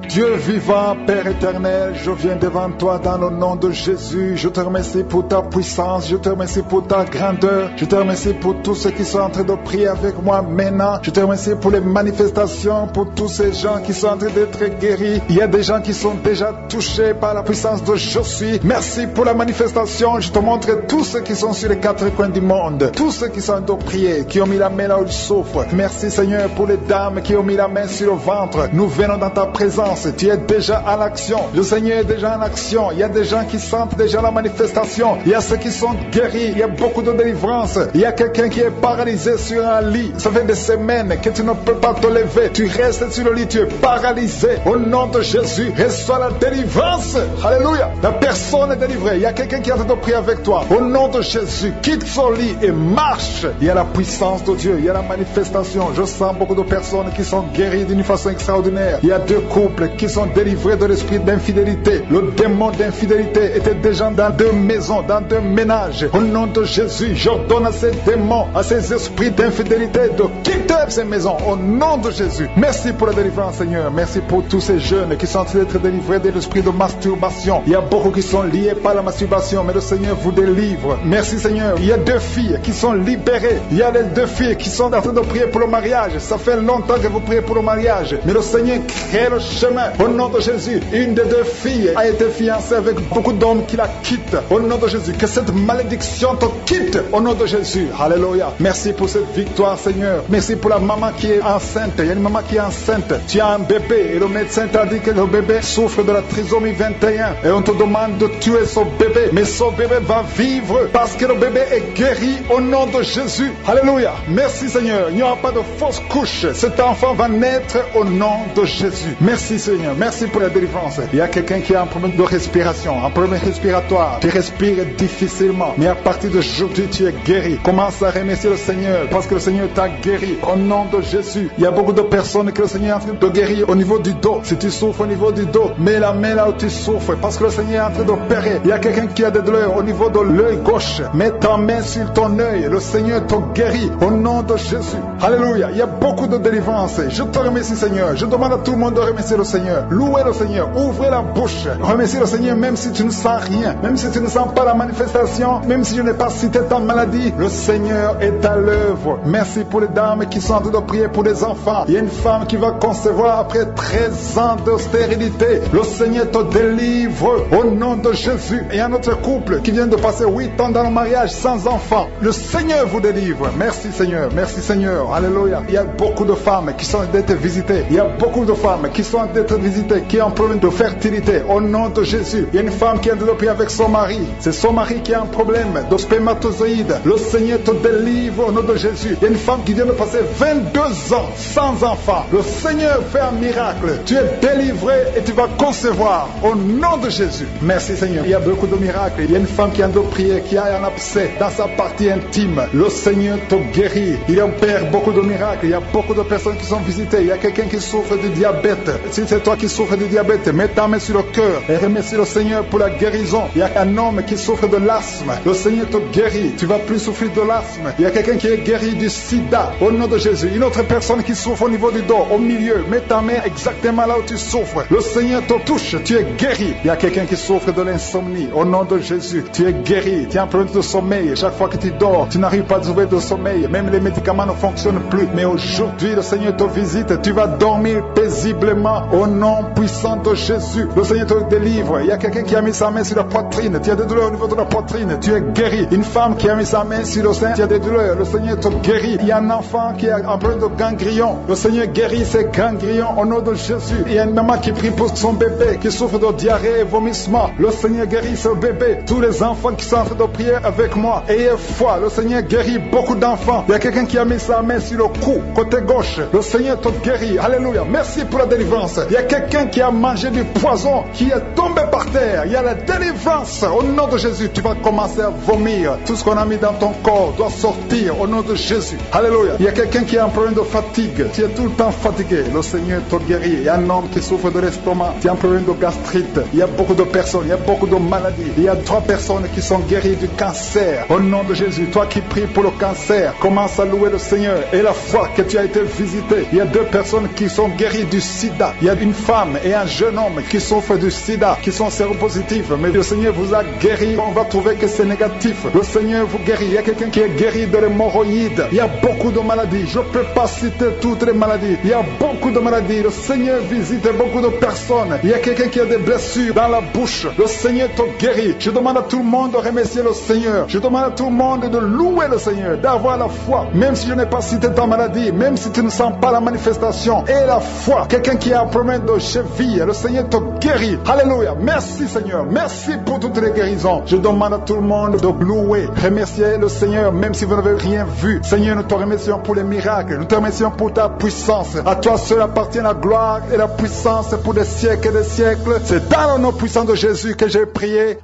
Dieu vivant, Père éternel, je viens devant toi dans le nom de Jésus. Je te remercie pour ta puissance, je te remercie pour ta grandeur, je te remercie pour tous ceux qui sont en train de prier avec moi maintenant. Je te remercie pour les manifestations, pour tous ces gens qui sont en train d'être guéris. Il y a des gens qui sont déjà touchés par la puissance de Je suis. Merci pour la manifestation. Je te montre tous ceux qui sont sur les quatre coins du monde, tous ceux qui sont en train de prier, qui ont mis la main là où ils souffrent. Merci Seigneur pour les dames qui ont mis la main sur le ventre. Nous venons dans ta présence. Tu es déjà en action. Le Seigneur est déjà en action. Il y a des gens qui sentent déjà la manifestation. Il y a ceux qui sont guéris. Il y a beaucoup de délivrance. Il y a quelqu'un qui est paralysé sur un lit. Ça fait des semaines que tu ne peux pas te lever. Tu restes sur le lit. Tu es paralysé. Au nom de Jésus, reçois la délivrance. Alléluia. La personne est délivrée. Il y a quelqu'un qui est en train de prier avec toi. Au nom de Jésus, quitte son lit et marche. Il y a la puissance de Dieu. Il y a la manifestation. Je sens beaucoup de personnes qui sont guéries d'une façon extraordinaire. Il y a deux couples qui sont délivrés de l'esprit d'infidélité. Le démon d'infidélité était déjà dans deux maisons, dans deux ménages. Au nom de Jésus, j'ordonne à ces démons, à ces esprits d'infidélité de quitter ces maisons. Au nom de Jésus. Merci pour la délivrance, Seigneur. Merci pour tous ces jeunes qui sont en train d'être délivrés de l'esprit de masturbation. Il y a beaucoup qui sont liés par la masturbation, mais le Seigneur vous délivre. Merci, Seigneur. Il y a deux filles qui sont libérées. Il y a les deux filles qui sont en train de prier pour le mariage. Ça fait longtemps que vous priez pour le mariage, mais le Seigneur crée le chemin. Au nom de Jésus, une des deux filles a été fiancée avec beaucoup d'hommes qui la quittent. Au nom de Jésus, que cette malédiction te quitte. Au nom de Jésus, alléluia. Merci pour cette victoire, Seigneur. Merci pour la maman qui est enceinte. Il y a une maman qui est enceinte. Tu as un bébé et le médecin t'a dit que le bébé souffre de la trisomie 21 et on te demande de tuer son bébé. Mais son bébé va vivre parce que le bébé est guéri au nom de Jésus. Alléluia. Merci, Seigneur. Il n'y aura pas de fausse couche. Cet enfant va naître au nom de Jésus. Merci, Seigneur, merci pour la délivrance. Il y a quelqu'un qui a un problème de respiration, un problème respiratoire. Tu respires difficilement, mais à partir d'aujourd'hui, tu es guéri. Commence à remercier le Seigneur parce que le Seigneur t'a guéri. Au nom de Jésus, il y a beaucoup de personnes que le Seigneur est en train de guérir au niveau du dos. Si tu souffres au niveau du dos, mets la main là où tu souffres parce que le Seigneur est en train d'opérer. Il y a quelqu'un qui a des douleurs au niveau de l'œil gauche. Mets ta main sur ton œil. Le Seigneur te guérit au nom de Jésus. Alléluia. Il y a beaucoup de délivrance. Je te remercie, Seigneur. Je demande à tout le monde de remercier le Seigneur. Louez le Seigneur. Ouvrez la bouche. Remerciez le Seigneur même si tu ne sens rien. Même si tu ne sens pas la manifestation. Même si je n'ai pas cité ta maladie. Le Seigneur est à l'œuvre. Merci pour les dames qui sont en train de prier pour les enfants. Il y a une femme qui va concevoir après 13 ans de stérilité. Le Seigneur te délivre au nom de Jésus. Et un autre couple qui vient de passer 8 ans dans le mariage sans enfant. Le Seigneur vous délivre. Merci Seigneur. Merci Seigneur. Alléluia. Il y a beaucoup de femmes qui sont d'être visitées. Il y a beaucoup de femmes qui sont d'être visitées, qui ont un problème de fertilité. Au nom de Jésus. Il y a une femme qui a développé avec son mari. C'est son mari qui a un problème de spermatozoïde. Le Seigneur te délivre au nom de Jésus. Il y a une femme qui vient de passer 22 ans sans enfant. Le Seigneur fait un miracle. Tu es délivré et tu vas concevoir au nom de Jésus. Merci Seigneur. Il y a beaucoup de miracles. Il y a une femme qui a de prier, qui a un abcès dans sa partie intime. Le Seigneur te guérit. Il opère beaucoup de miracles. Il y a beaucoup de personnes qui sont visitées. Il y a quelqu'un qui souffre du diabète. Si c'est toi qui souffres du diabète, mets ta main sur le cœur et remercie le Seigneur pour la guérison. Il y a un homme qui souffre de l'asthme. Le Seigneur te guérit. Tu vas plus souffrir de l'asthme. Il y a quelqu'un qui est guéri du sida. Au nom de Jésus. Une autre personne qui souffre au niveau du dos, au milieu. Mets ta main exactement là où tu souffres. Le Seigneur te touche. Tu es guéri. Il y a quelqu'un qui souffre de l'insomnie. Au nom de Jésus. Tu es guéri. Tu as un problème de sommeil. Chaque fois que tu dors, tu n'arrives pas à trouver de sommeil. Même les médicaments ne fonctionnent plus. Mais aujourd'hui, le Seigneur te visite. Tu vas dormir paisiblement au nom puissant de Jésus. Le Seigneur te délivre. Il y a quelqu'un qui a mis sa main sur la poitrine. Tu as des douleurs au niveau de la poitrine. Tu es guéri. Une femme qui a mis sa main sur le sein. Tu as des douleurs. Le Seigneur te guérit. Il y a un enfant qui a un problème de ganglion. Le Seigneur guérit ses ganglions au nom de Jésus. Il y a une maman qui prie pour son bébé qui souffre de diarrhée et vomissement. Le Seigneur guérit ce bébé. Tous les enfants qui sont en train de prier avec moi, ayez foi. Le Seigneur guérit beaucoup d'enfants. Il y a quelqu'un qui a mis sa main sur le cou, côté gauche. Le Seigneur te guérit. Alléluia. Merci pour la délivrance. Il y a quelqu'un qui a mangé du poison, qui est tombé par terre. Il y a la délivrance. Au nom de Jésus, tu vas commencer à vomir. Tout ce qu'on a mis dans ton corps doit sortir au nom de Jésus. Alléluia. Il y a quelqu'un qui a un problème de fatigue. Tu es tout le temps fatigué. Le Seigneur te guérit. Il y a un homme qui souffre de l'estomac. Tu as un problème de gastrite. Il y a beaucoup de personnes. Il y a beaucoup de maladies. Il y a 3 personnes qui sont guéries du cancer. Au nom de Jésus, toi qui pries pour le cancer, commence à louer le Seigneur. Et la foi que tu as été visité. Il y a 2 personnes qui sont guéries du sida. Il y a une femme et un jeune homme qui souffrent du sida, qui sont séropositifs. Mais le Seigneur vous a guéri. On va trouver que c'est négatif. Le Seigneur vous guérit. Il y a quelqu'un qui est guéri de l'hémorroïde. Il y a beaucoup de maladies. Je ne peux pas citer toutes les maladies. Il y a beaucoup de maladies. Le Seigneur visite beaucoup de personnes. Il y a quelqu'un qui a des blessures dans la bouche. Le Seigneur te guérit. Je demande à tout le monde de remercier le Seigneur. Je demande à tout le monde de louer le Seigneur, d'avoir la foi. Même si je n'ai pas cité ta maladie, même si tu ne sens pas la manifestation, et la foi. Quelqu'un qui a un problème de cheville, le Seigneur te guérit. Alléluia. Merci Seigneur. Merci pour toutes les guérisons. Je demande à tout le monde de louer, remercier le Seigneur, même si vous n'avez rien vu. Seigneur, nous te remercions pour les miracles. Nous te remercions pour ta puissance. À toi seul appartient la gloire et la puissance pour des siècles et des siècles. C'est dans le nom puissant de Jésus que j'ai prié.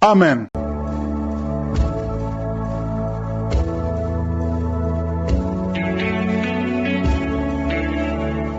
Amen.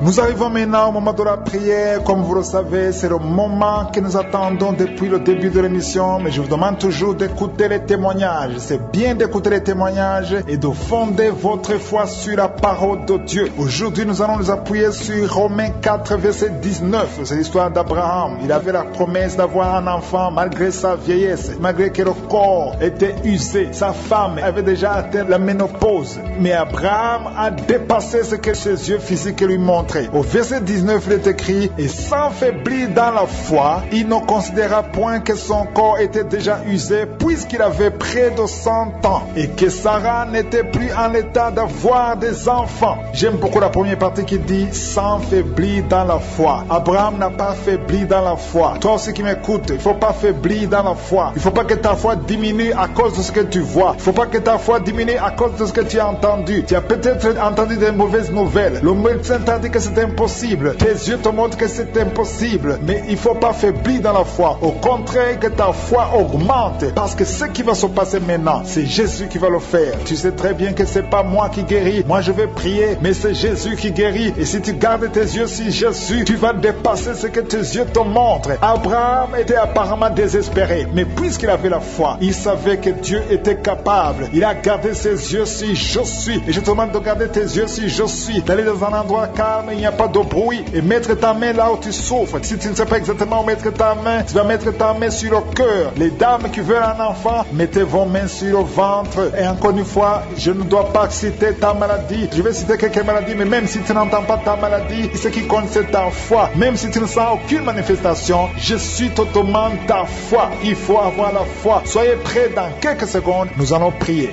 Nous arrivons maintenant au moment de la prière. Comme vous le savez, c'est le moment que nous attendons depuis le début de l'émission. Mais je vous demande toujours d'écouter les témoignages. C'est bien d'écouter les témoignages et de fonder votre foi sur la parole de Dieu. Aujourd'hui, nous allons nous appuyer sur Romains 4, verset 19. C'est l'histoire d'Abraham. Il avait la promesse d'avoir un enfant malgré sa vieillesse, malgré que le corps était usé. Sa femme avait déjà atteint la ménopause. Mais Abraham a dépassé ce que ses yeux physiques lui montraient. Au verset 19, il est écrit: et sans faiblir dans la foi, il ne considéra point que son corps était déjà usé, puisqu'il avait près de 100 ans, et que Sarah n'était plus en état d'avoir des enfants. J'aime beaucoup la première partie qui dit sans faiblir dans la foi. Abraham n'a pas faibli dans la foi. Toi aussi qui m'écoutes, il ne faut pas faiblir dans la foi. Il ne faut pas que ta foi diminue à cause de ce que tu vois. Il ne faut pas que ta foi diminue à cause de ce que tu as entendu. Tu as peut-être entendu des mauvaises nouvelles. Le médecin t'a dit que c'est impossible. Tes yeux te montrent que c'est impossible. Mais il ne faut pas faiblir dans la foi. Au contraire, que ta foi augmente. Parce que ce qui va se passer maintenant, c'est Jésus qui va le faire. Tu sais très bien que c'est pas moi qui guéris. Moi, je vais prier, mais c'est Jésus qui guérit. Et si tu gardes tes yeux sur Jésus, tu vas dépasser ce que tes yeux te montrent. Abraham était apparemment désespéré. Mais puisqu'il avait la foi, il savait que Dieu était capable. Il a gardé ses yeux sur je suis. Et je te demande de garder tes yeux sur je suis. D'aller dans un endroit calme, il n'y a pas de bruit, et mettre ta main là où tu souffres. Si tu ne sais pas exactement où mettre ta main, tu vas mettre ta main sur le cœur. Les dames qui veulent un enfant, mettez vos mains sur le ventre. Et encore une fois, je ne dois pas citer ta maladie. Je vais citer quelques maladies, mais même si tu n'entends pas ta maladie, ce qui compte c'est ta foi. Même si tu ne sens aucune manifestation, je suis te demande ta foi. Il faut avoir la foi. Soyez prêts, dans quelques secondes, nous allons prier.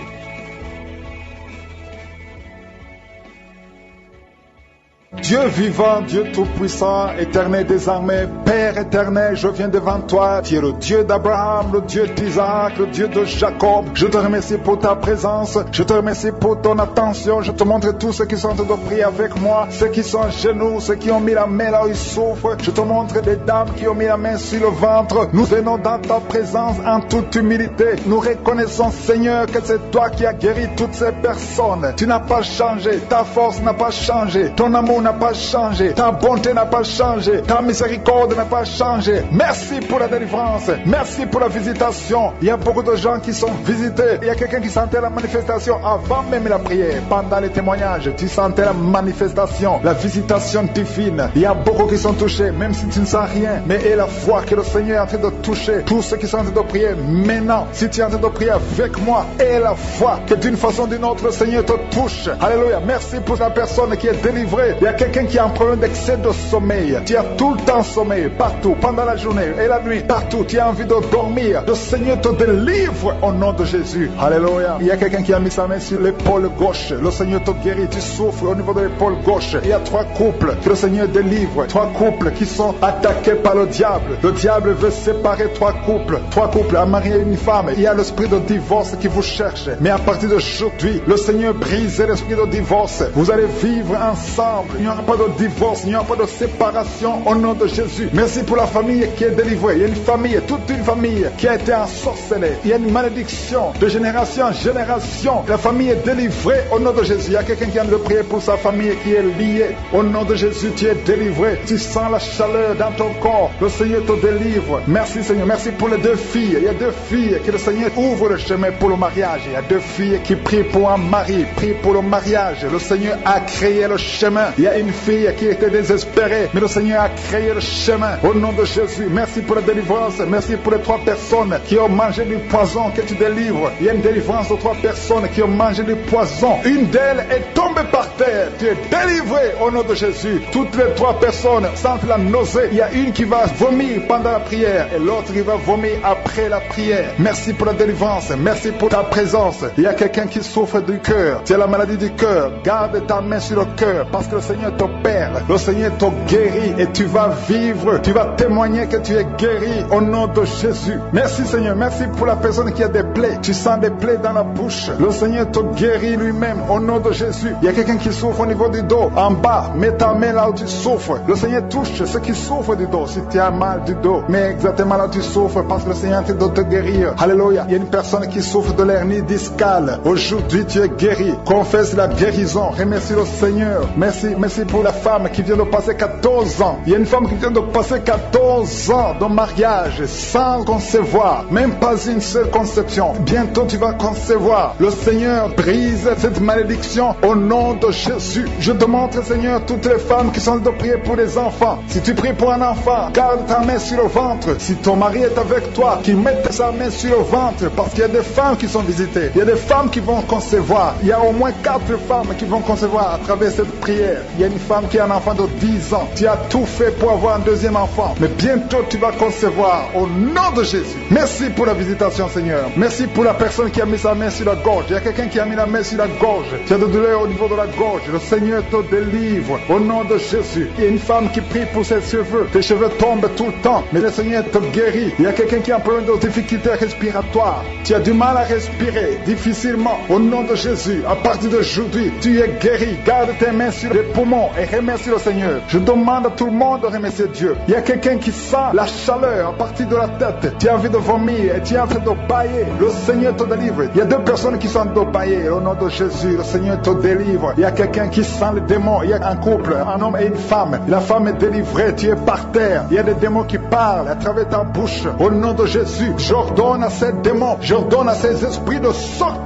Dieu vivant, Dieu tout-puissant, éternel désormais, Père Père éternel, je viens devant toi. Tu es le Dieu d'Abraham, le Dieu d'Isaac, le Dieu de Jacob. Je te remercie pour ta présence. Je te remercie pour ton attention. Je te montre tous ceux qui sont en train de prier avec moi, ceux qui sont à genoux, ceux qui ont mis la main là où ils souffrent. Je te montre des dames qui ont mis la main sur le ventre. Nous venons dans ta présence en toute humilité. Nous reconnaissons, Seigneur, que c'est toi qui as guéri toutes ces personnes. Tu n'as pas changé. Ta force n'a pas changé. Ton amour n'a pas changé. Ta bonté n'a pas changé. Ta miséricorde n'a pas changé. Merci pour la délivrance. Merci pour la visitation. Il y a beaucoup de gens qui sont visités. Il y a quelqu'un qui sentait la manifestation avant même la prière. Pendant les témoignages, tu sentais la manifestation, la visitation divine. Il y a beaucoup qui sont touchés, même si tu ne sens rien. Mais aie la foi que le Seigneur est en train de toucher tous ceux qui sont en train de prier maintenant. Si tu es en train de prier avec moi, aie la foi que d'une façon ou d'une autre, le Seigneur te touche. Alléluia. Merci pour la personne qui est délivrée. Il y a quelqu'un qui a un problème d'excès de sommeil. Tu as tout le temps sommeil, partout, pendant la journée et la nuit, partout. Tu as envie de dormir. Le Seigneur te délivre au nom de Jésus. Alléluia. Il y a quelqu'un qui a mis sa main sur l'épaule gauche. Le Seigneur te guérit. Tu souffres au niveau de l'épaule gauche. Il y a 3 couples que le Seigneur délivre. 3 couples qui sont attaqués par le diable. Le diable veut séparer 3 couples. 3 couples, un mari et une femme. Il y a l'esprit de divorce qui vous cherche. Mais à partir d'aujourd'hui, le Seigneur brise l'esprit de divorce. Vous allez vivre ensemble. Il n'y aura pas de divorce. Il n'y aura pas de séparation au nom de Jésus. Merci pour la famille qui est délivrée. Il y a une famille, toute une famille qui a été ensorcelée. Il y a une malédiction de génération en génération. La famille est délivrée au nom de Jésus. Il y a quelqu'un qui a de prier pour sa famille qui est liée. Au nom de Jésus, tu es délivré. Tu sens la chaleur dans ton corps. Le Seigneur te délivre. Merci Seigneur. Merci pour les 2 filles. Il y a 2 filles que le Seigneur ouvre le chemin pour le mariage. Il y a 2 filles qui prient pour un mari, prient pour le mariage. Le Seigneur a créé le chemin. Il y a une fille qui était désespérée, mais le Seigneur a créé le chemin. Au nom de Jésus, merci pour la délivrance. Merci pour les 3 personnes qui ont mangé du poison que tu délivres. Il y a une délivrance de 3 personnes qui ont mangé du poison. Une d'elles est tombée par terre. Tu es délivré au nom de Jésus. Toutes les 3 personnes sentent la nausée. Il y a une qui va vomir pendant la prière et l'autre qui va vomir après la prière. Merci pour la délivrance. Merci pour ta présence. Il y a quelqu'un qui souffre du cœur. Tu as la maladie du cœur. Garde ta main sur le cœur parce que le Seigneur t'opère. Le Seigneur te guérit et tu vas vivre. Tu vas témoigner que tu es guéri au nom de Jésus. Merci Seigneur. Merci pour la personne qui a des plaies. Tu sens des plaies dans la bouche. Le Seigneur te guérit lui-même au nom de Jésus. Il y a quelqu'un qui souffre au niveau du dos. En bas, mets ta main là où tu souffres. Le Seigneur touche ceux qui souffrent du dos. Si tu as mal du dos, mets exactement là où tu souffres parce que le Seigneur est en train de te guérir. Alléluia. Il y a une personne qui souffre de l'hernie discale. Aujourd'hui, tu es guéri. Confesse la guérison. Remercie le Seigneur. Merci pour la femme qui vient de passer 14 ans. Il y a une femme qui vient de passer 14 ans de mariage sans concevoir. Même pas une seule conception. Bientôt, tu vas concevoir. Le Seigneur brise cette malédiction au nom de Jésus. Je te montre, Seigneur, toutes les femmes qui sont de prier pour les enfants. Si tu pries pour un enfant, garde ta main sur le ventre. Si ton mari est avec toi, qu'il mette sa main sur le ventre parce qu'il y a des femmes qui sont visitées. Il y a des femmes qui vont concevoir. Il y a au moins 4 femmes qui vont concevoir à travers cette prière. Il y a une femme qui a un enfant de 10 ans. Tu as tout fait pour avoir un 2e enfant. Mais bientôt, tu vas concevoir au nom de Jésus. Merci pour la visitation, Seigneur. Merci pour la personne qui a mis sa main sur la gorge. Il y a quelqu'un qui a mis la main sur la gorge. Tu as de douleur au niveau de la gorge. Le Seigneur te délivre au nom de Jésus. Il y a une femme qui prie pour ses cheveux. Tes cheveux tombent tout le temps, mais le Seigneur te guérit. Il y a quelqu'un qui a un problème de difficulté respiratoire. Tu as du mal à respirer difficilement. Au nom de Jésus, à partir d'aujourd'hui, tu es guéri. Garde tes mains sur les poumons et remercie le Seigneur. Je demande à tout le monde de remercier Dieu. Il y a quelqu'un qui sent la chaleur à partir de la tête. Tu as envie de vomir et tu es en train de bailler. Le Seigneur te délivre. Il y a 2 personnes qui sont en train de bailler. Au nom de Jésus, le Seigneur te délivre. Il y a quelqu'un qui sent les démons. Il y a un couple, un homme et une femme. La femme est délivrée. Tu es par terre. Il y a des démons qui parlent à travers ta bouche. Au nom de Jésus, j'ordonne à ces démons, j'ordonne à ces esprits de sortir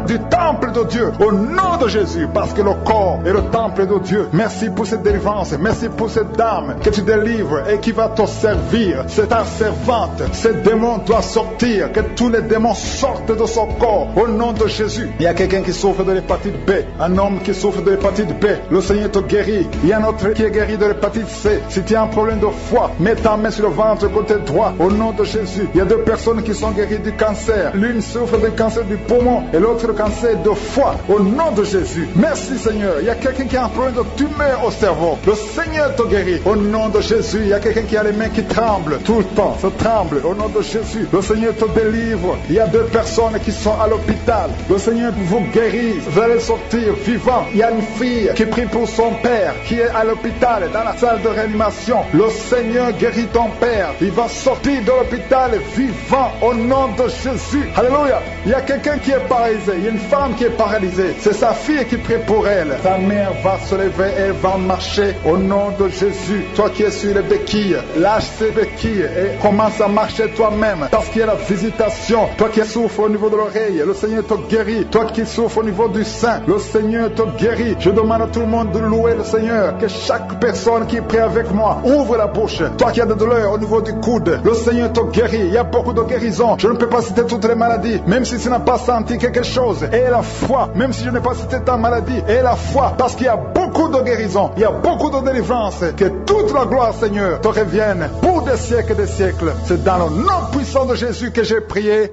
du temple de Dieu. Au nom de Jésus, parce que le corps est le temple de Dieu. Merci pour cette délivrance. Merci pour cette dame que tu délivres et qui va te servir. C'est ta servante. Ces démons doivent sortir. Que tous les démons sortent de son corps. Au nom de Jésus. Il y a quelqu'un qui souffre de l'hépatite B. Un homme qui souffre de l'hépatite B. Le Seigneur te guérit. Il y a un autre qui est guéri de l'hépatite C. Si tu as un problème de foie, mets ta main sur le ventre côté droit. Au nom de Jésus. Il y a 2 personnes qui sont guéries du cancer. L'une souffre du cancer du poumon et l'autre cancer de foie au nom de Jésus. Merci Seigneur. Il y a quelqu'un qui a un problème de tumeur au cerveau. Le Seigneur te guérit au nom de Jésus. Il y a quelqu'un qui a les mains qui tremblent tout le temps. Ça tremble au nom de Jésus. Le Seigneur te délivre. Il y a 2 personnes qui sont à l'hôpital. Le Seigneur vous guérit. Vous allez sortir vivant. Il y a une fille qui prie pour son père qui est à l'hôpital dans la salle de réanimation. Le Seigneur guérit ton père. Il va sortir de l'hôpital vivant au nom de Jésus. Alléluia. Il y a quelqu'un qui est paralysé. Il y a une femme qui est paralysée. C'est sa fille qui prie pour elle. Sa mère va se lever. Elle va marcher au nom de Jésus. Toi qui es sur les béquilles, lâche ces béquilles et commence à marcher toi-même. Parce qu'il y a la visitation. Toi qui souffres au niveau de l'oreille, le Seigneur te guérit. Toi qui souffres au niveau du sein, le Seigneur te guérit. Je demande à tout le monde de louer le Seigneur. Que chaque personne qui prie avec moi ouvre la bouche. Toi qui as des douleurs au niveau du coude, le Seigneur te guérit. Il y a beaucoup de guérisons. Je ne peux pas citer toutes les maladies. Même si tu n'as pas senti quelque chose, et la foi, même si je n'ai pas cité ta maladie, et la foi, parce qu'il y a beaucoup de guérisons, il y a beaucoup de délivrance. Que toute la gloire, Seigneur, te revienne pour des siècles et des siècles. C'est dans le nom puissant de Jésus que j'ai prié.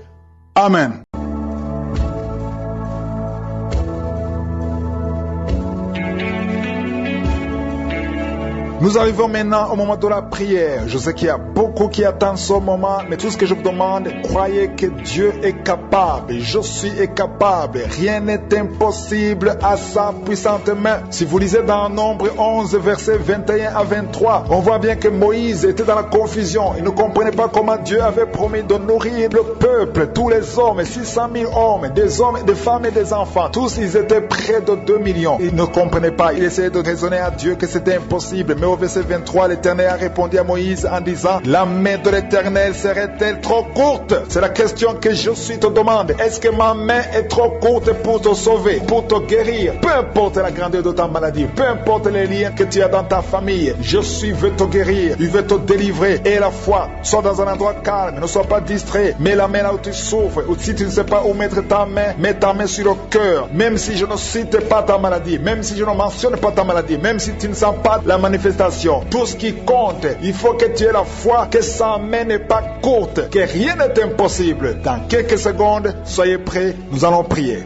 Amen. Nous arrivons maintenant au moment de la prière. Je sais qu'il y a beaucoup qui attendent ce moment, mais tout ce que je vous demande, croyez que Dieu est capable. Je suis capable. Rien n'est impossible à sa puissante main. Si vous lisez dans Nombre 11, versets 21 à 23, on voit bien que Moïse était dans la confusion. Il ne comprenait pas comment Dieu avait promis de nourrir le peuple, tous les hommes, 600 000 hommes, des hommes, des femmes et des enfants. Tous, ils étaient près de 2 millions. Il ne comprenait pas. Il essayait de raisonner à Dieu que c'était impossible. Mais au verset 23, l'Éternel a répondu à Moïse en disant: la main de l'Éternel serait-elle trop courte? C'est la question que je suis te demande. Est-ce que ma main est trop courte pour te sauver, pour te guérir? Peu importe la grandeur de ta maladie, peu importe les liens que tu as dans ta famille, je veux te guérir, je veux te délivrer. Et la foi, sois dans un endroit calme, ne sois pas distrait. Mets la main là où tu souffres, ou si tu ne sais pas où mettre ta main, mets ta main sur le cœur. Même si je ne cite pas ta maladie, même si je ne mentionne pas ta maladie, même si tu ne sens pas la manifestation, tout ce qui compte, il faut que tu aies la foi que sa main n'est pas courte, que rien n'est impossible. Dans quelques secondes, soyez prêts, nous allons prier.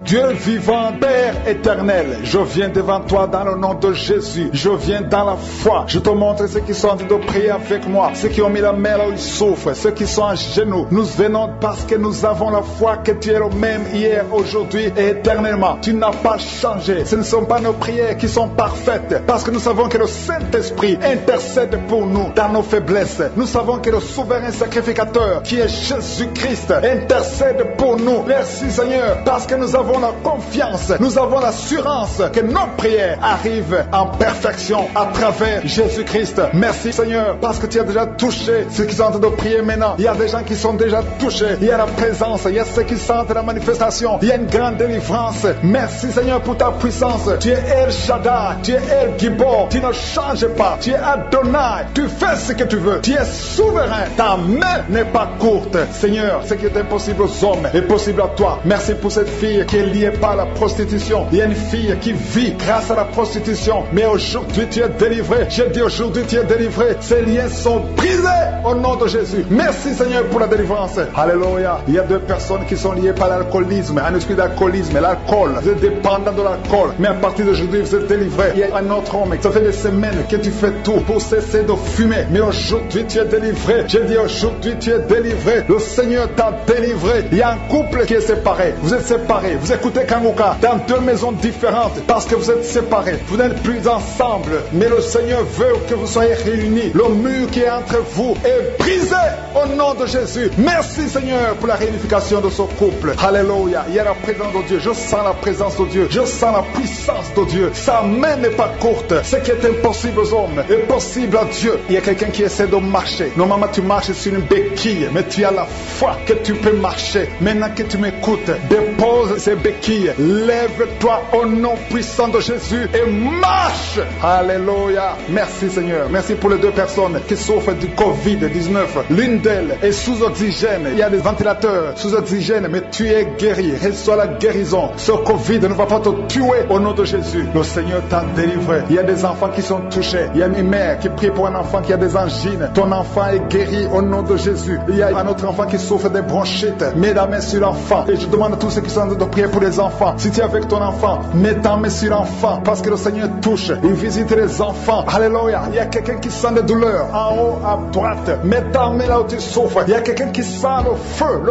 Dieu vivant, Père éternel, je viens devant toi dans le nom de Jésus. Je viens dans la foi. Je te montre ceux qui sont en train de prier avec moi, ceux qui ont mis la main là où ils souffrent, ceux qui sont à genoux. Nous venons parce que nous avons la foi que tu es le même hier, aujourd'hui et éternellement. Tu n'as pas changé. Ce ne sont pas nos prières qui sont parfaites, parce que nous savons que le Saint-Esprit intercède pour nous dans nos faiblesses. Nous savons que le souverain sacrificateur, qui est Jésus-Christ, intercède pour nous. Merci Seigneur, parce que nous avons la confiance, nous avons l'assurance que nos prières arrivent en perfection à travers Jésus-Christ. Merci Seigneur, parce que tu as déjà touché ceux qui sont en train de prier maintenant. Il y a des gens qui sont déjà touchés. Il y a la présence, il y a ceux qui sentent la manifestation. Il y a une grande délivrance. Merci Seigneur pour ta puissance. Tu es El Shaddai, tu es El Gibor. Tu ne changes pas. Tu es Adonai. Tu fais ce que tu veux. Tu es souverain. Ta main n'est pas courte. Seigneur, ce qui est impossible aux hommes est possible à toi. Merci pour cette fille qui est liée par la prostitution. Il y a une fille qui vit grâce à la prostitution, mais aujourd'hui tu es délivré. Je dis aujourd'hui tu es délivré. Ces liens sont brisés au nom de Jésus. Merci Seigneur pour la délivrance. Alléluia. Il y a 2 personnes qui sont liées par l'alcoolisme, un esprit d'alcoolisme, l'alcool. Vous êtes dépendant de l'alcool, mais à partir d'aujourd'hui vous êtes délivré. Il y a un autre homme, ça fait des semaines que tu fais tout pour cesser de fumer, mais aujourd'hui tu es délivré. Je dis aujourd'hui tu es délivré. Le Seigneur t'a délivré. Il y a un couple qui est séparé. Vous êtes séparés. Vous écoutez Kanguka dans 2 maisons différentes parce que vous êtes séparés. Vous n'êtes plus ensemble, mais le Seigneur veut que vous soyez réunis. Le mur qui est entre vous est brisé au nom de Jésus. Merci Seigneur pour la réunification de ce couple. Alléluia. Il y a la présence de Dieu. Je sens la présence de Dieu. Je sens la puissance de Dieu. Sa main n'est pas courte. Ce qui est impossible aux hommes est possible à Dieu. Il y a quelqu'un qui essaie de marcher. Normalement tu marches sur une béquille, mais tu as la foi que tu peux marcher. Maintenant que tu m'écoutes, dépose ces béquilles béquille. Lève-toi au nom puissant de Jésus et marche. Alléluia. Merci Seigneur. Merci pour les 2 personnes qui souffrent du Covid-19. L'une d'elles est sous oxygène. Il y a des ventilateurs sous oxygène, mais tu es guéri. Reçois la guérison. Ce Covid ne va pas te tuer au nom de Jésus. Le Seigneur t'a délivré. Il y a des enfants qui sont touchés. Il y a une mère qui prie pour un enfant qui a des angines. Ton enfant est guéri au nom de Jésus. Il y a un autre enfant qui souffre des bronchites. Mets la main sur l'enfant. Et je demande à tous ceux qui sont en train de prier pour les enfants. Si tu es avec ton enfant, mets ta main sur l'enfant. Parce que le Seigneur touche. Il visite les enfants. Alléluia. Il y a quelqu'un qui sent des douleurs. En haut, à droite. Mets ta main là où tu souffres. Il y a quelqu'un qui sent le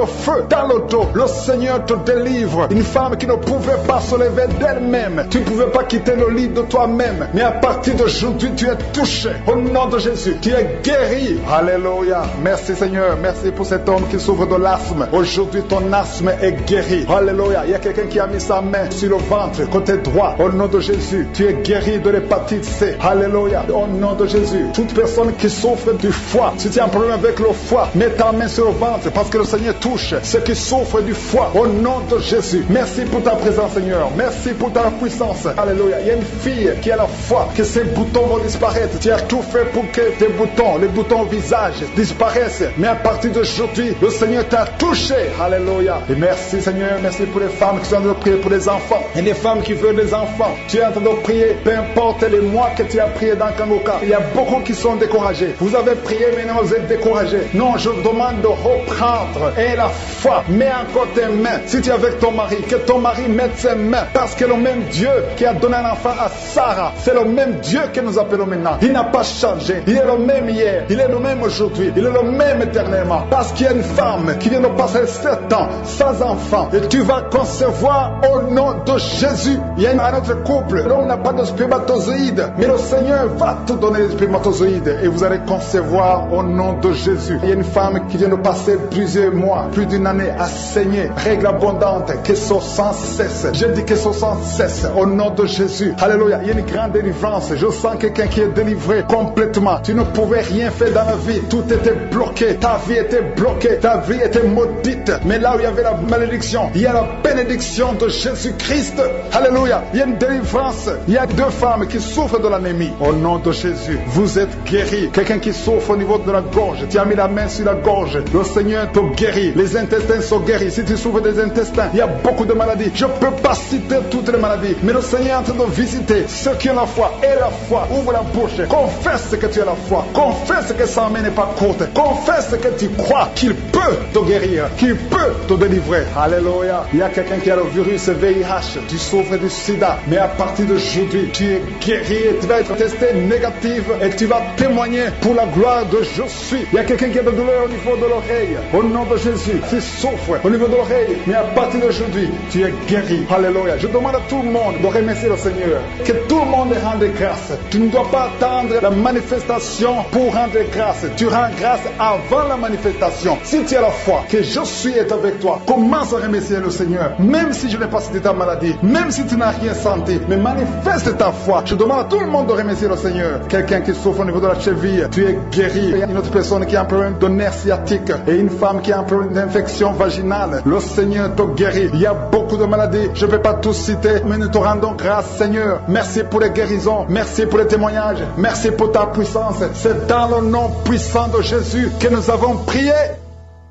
feu dans le dos. Le Seigneur te délivre. Une femme qui ne pouvait pas se lever d'elle-même. Tu ne pouvais pas quitter le lit de toi-même. Mais à partir d'aujourd'hui, tu es touché. Au nom de Jésus, tu es guéri. Alléluia. Merci Seigneur. Merci pour cet homme qui souffre de l'asthme. Aujourd'hui, ton asthme est guéri. Alléluia. Il y a quelqu'un qui a mis sa main sur le ventre, côté droit. Au nom de Jésus, tu es guéri de l'hépatite C. Alléluia. Au nom de Jésus, toute personne qui souffre du foie, si tu as un problème avec le foie, mets ta main sur le ventre parce que le Seigneur touche ceux qui souffrent du foie. Au nom de Jésus, merci pour ta présence Seigneur. Merci pour ta puissance. Alléluia. Il y a une fille qui a la foi que ses boutons vont disparaître. Tu as tout fait pour que tes boutons, les boutons au visage disparaissent. Mais à partir d'aujourd'hui, le Seigneur t'a touché. Alléluia. Et merci Seigneur. Merci pour les femmes qui sont en train de prier pour les enfants. Et les femmes qui veulent des enfants. Tu es en train de prier. Peu importe les mois que tu as prié dans Kangoka. Il y a beaucoup qui sont découragés. Vous avez prié, maintenant vous êtes découragés. Non, je demande de reprendre. Et la foi. Mets encore tes mains. Si tu es avec ton mari, que ton mari mette ses mains. Parce que le même Dieu qui a donné un enfant à Sarah, c'est le même Dieu que nous appelons maintenant. Il n'a pas changé. Il est le même hier. Il est le même aujourd'hui. Il est le même éternellement. Parce qu'il y a une femme qui vient de passer 7 ans sans enfant. Et tu vas concevoir au nom de Jésus. Il y a un autre couple. L'homme n'a pas de spermatozoïde. Mais le Seigneur va te donner les spermatozoïdes. Et vous allez concevoir au nom de Jésus. Il y a une femme qui vient de passer plusieurs mois, plus d'une année à saigner. Règle abondante, que ce sans cesse. Je dis que ce sans cesse. Au nom de Jésus. Alléluia. Il y a une grande délivrance. Je sens quelqu'un qui est délivré complètement. Tu ne pouvais rien faire dans la vie. Tout était bloqué. Ta vie était bloquée. Ta vie était maudite. Mais là où il y avait la malédiction, il y a la bénédiction de Jésus-Christ. Alléluia. Il y a une délivrance. Il y a 2 femmes qui souffrent de l'anémie. Au nom de Jésus, vous êtes guéris. Quelqu'un qui souffre au niveau de la gorge, tu as mis la main sur la gorge. Le Seigneur te guérit. Les intestins sont guéris. Si tu souffres des intestins, il y a beaucoup de maladies. Je ne peux pas citer toutes les maladies. Mais le Seigneur est en train de visiter ceux qui ont la foi. Et la foi, ouvre la bouche. Confesse que tu as la foi. Confesse que sa main n'est pas courte. Confesse que tu crois qu'il peut te guérir, qu'il peut te délivrer. Alléluia. Il y a quelqu'un qui a le virus VIH. Tu souffres du sida. Mais à partir d'aujourd'hui, tu es guéri et tu vas être testé négatif et tu vas témoigner pour la gloire de je suis. Il y a quelqu'un qui a de douleur au niveau de l'oreille. Au nom de Jésus, tu souffres au niveau de l'oreille. Mais à partir d'aujourd'hui, tu es guéri. Alléluia. Je demande à tout le monde de remercier le Seigneur. Que tout le monde rende grâce. Tu ne dois pas attendre la manifestation pour rendre grâce. Tu rends grâce avant la manifestation. Si tu as la foi, que je suis est avec toi, commence à remercier le Seigneur. Même si je n'ai pas cité ta maladie, même si tu n'as rien senti, mais manifeste ta foi. Je demande à tout le monde de remercier le Seigneur. Quelqu'un qui souffre au niveau de la cheville, tu es guéri. Il y a une autre personne qui a un problème de nerf sciatique et une femme qui a un problème d'infection vaginale. Le Seigneur te guérit. Il y a beaucoup de maladies. Je ne vais pas tous citer, mais nous te rendons grâce, Seigneur. Merci pour les guérisons. Merci pour les témoignages. Merci pour ta puissance. C'est dans le nom puissant de Jésus que nous avons prié.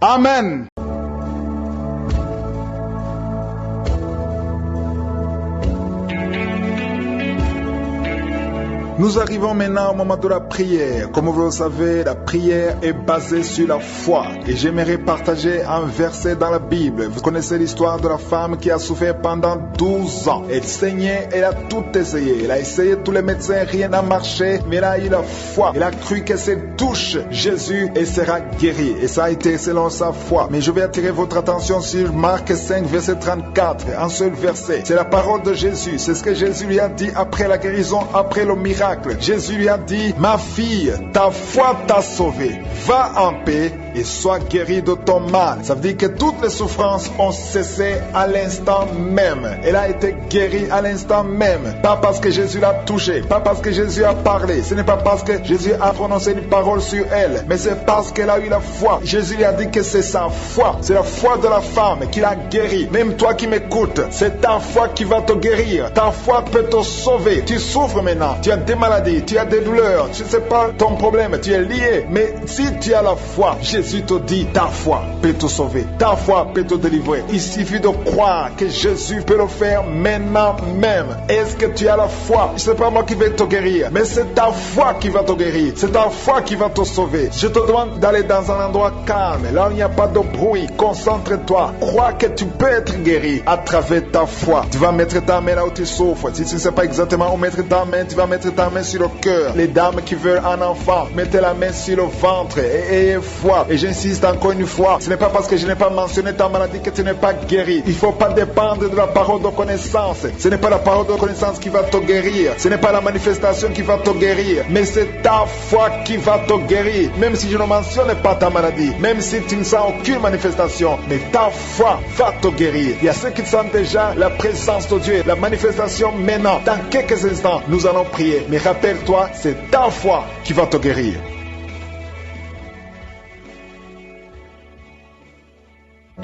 Amen. Nous arrivons maintenant au moment de la prière. Comme vous le savez, la prière est basée sur la foi. Et j'aimerais partager un verset dans la Bible. Vous connaissez l'histoire de la femme qui a souffert pendant 12 ans. Elle saignait, elle a tout essayé. Elle a essayé tous les médecins, rien n'a marché. Mais elle a eu la foi. Elle a cru que si elle touche Jésus, elle sera guérie. Et ça a été selon sa foi. Mais je vais attirer votre attention sur Marc 5, verset 34. Un seul verset. C'est la parole de Jésus. C'est ce que Jésus lui a dit après la guérison, après le miracle. miracle. Jésus lui a dit, ma fille, ta foi t'a sauvée. Va en paix et sois guérie de ton mal. Ça veut dire que toutes les souffrances ont cessé à l'instant même. Elle a été guérie à l'instant même. Pas parce que Jésus l'a touchée, pas parce que Jésus a parlé. Ce n'est pas parce que Jésus a prononcé une parole sur elle, mais c'est parce qu'elle a eu la foi. Jésus lui a dit que c'est sa foi. C'est la foi de la femme qui l'a guérie. Même toi qui m'écoutes, c'est ta foi qui va te guérir. Ta foi peut te sauver. Tu souffres maintenant. Tu as des maladies, tu as des douleurs. Tu ne sais pas ton problème, tu es lié. Mais si tu as la foi, Jésus te dit, ta foi peut te sauver. Ta foi peut te délivrer. Il suffit de croire que Jésus peut le faire maintenant même. Est-ce que tu as la foi? Ce n'est pas moi qui vais te guérir, mais c'est ta foi qui va te guérir. C'est ta foi qui va te sauver. Je te demande d'aller dans un endroit calme, là où il n'y a pas de bruit. Concentre-toi. Crois que tu peux être guéri à travers ta foi. Tu vas mettre ta main là où tu souffres. Si tu ne sais pas exactement où mettre ta main, tu vas mettre ta main sur le cœur. Les dames qui veulent un enfant, mettez la main sur le ventre et ayez foi. Et j'insiste encore une fois, ce n'est pas parce que je n'ai pas mentionné ta maladie que tu n'es pas guéri. Il ne faut pas dépendre de la parole de connaissance. Ce n'est pas la parole de connaissance qui va te guérir. Ce n'est pas la manifestation qui va te guérir. Mais c'est ta foi qui va te guérir. Même si je ne mentionne pas ta maladie. Même si tu ne sens aucune manifestation. Mais ta foi va te guérir. Il y a ceux qui sentent déjà la présence de Dieu. La manifestation maintenant. Dans quelques instants, nous allons prier. Mais rappelle-toi, c'est ta foi qui va te guérir.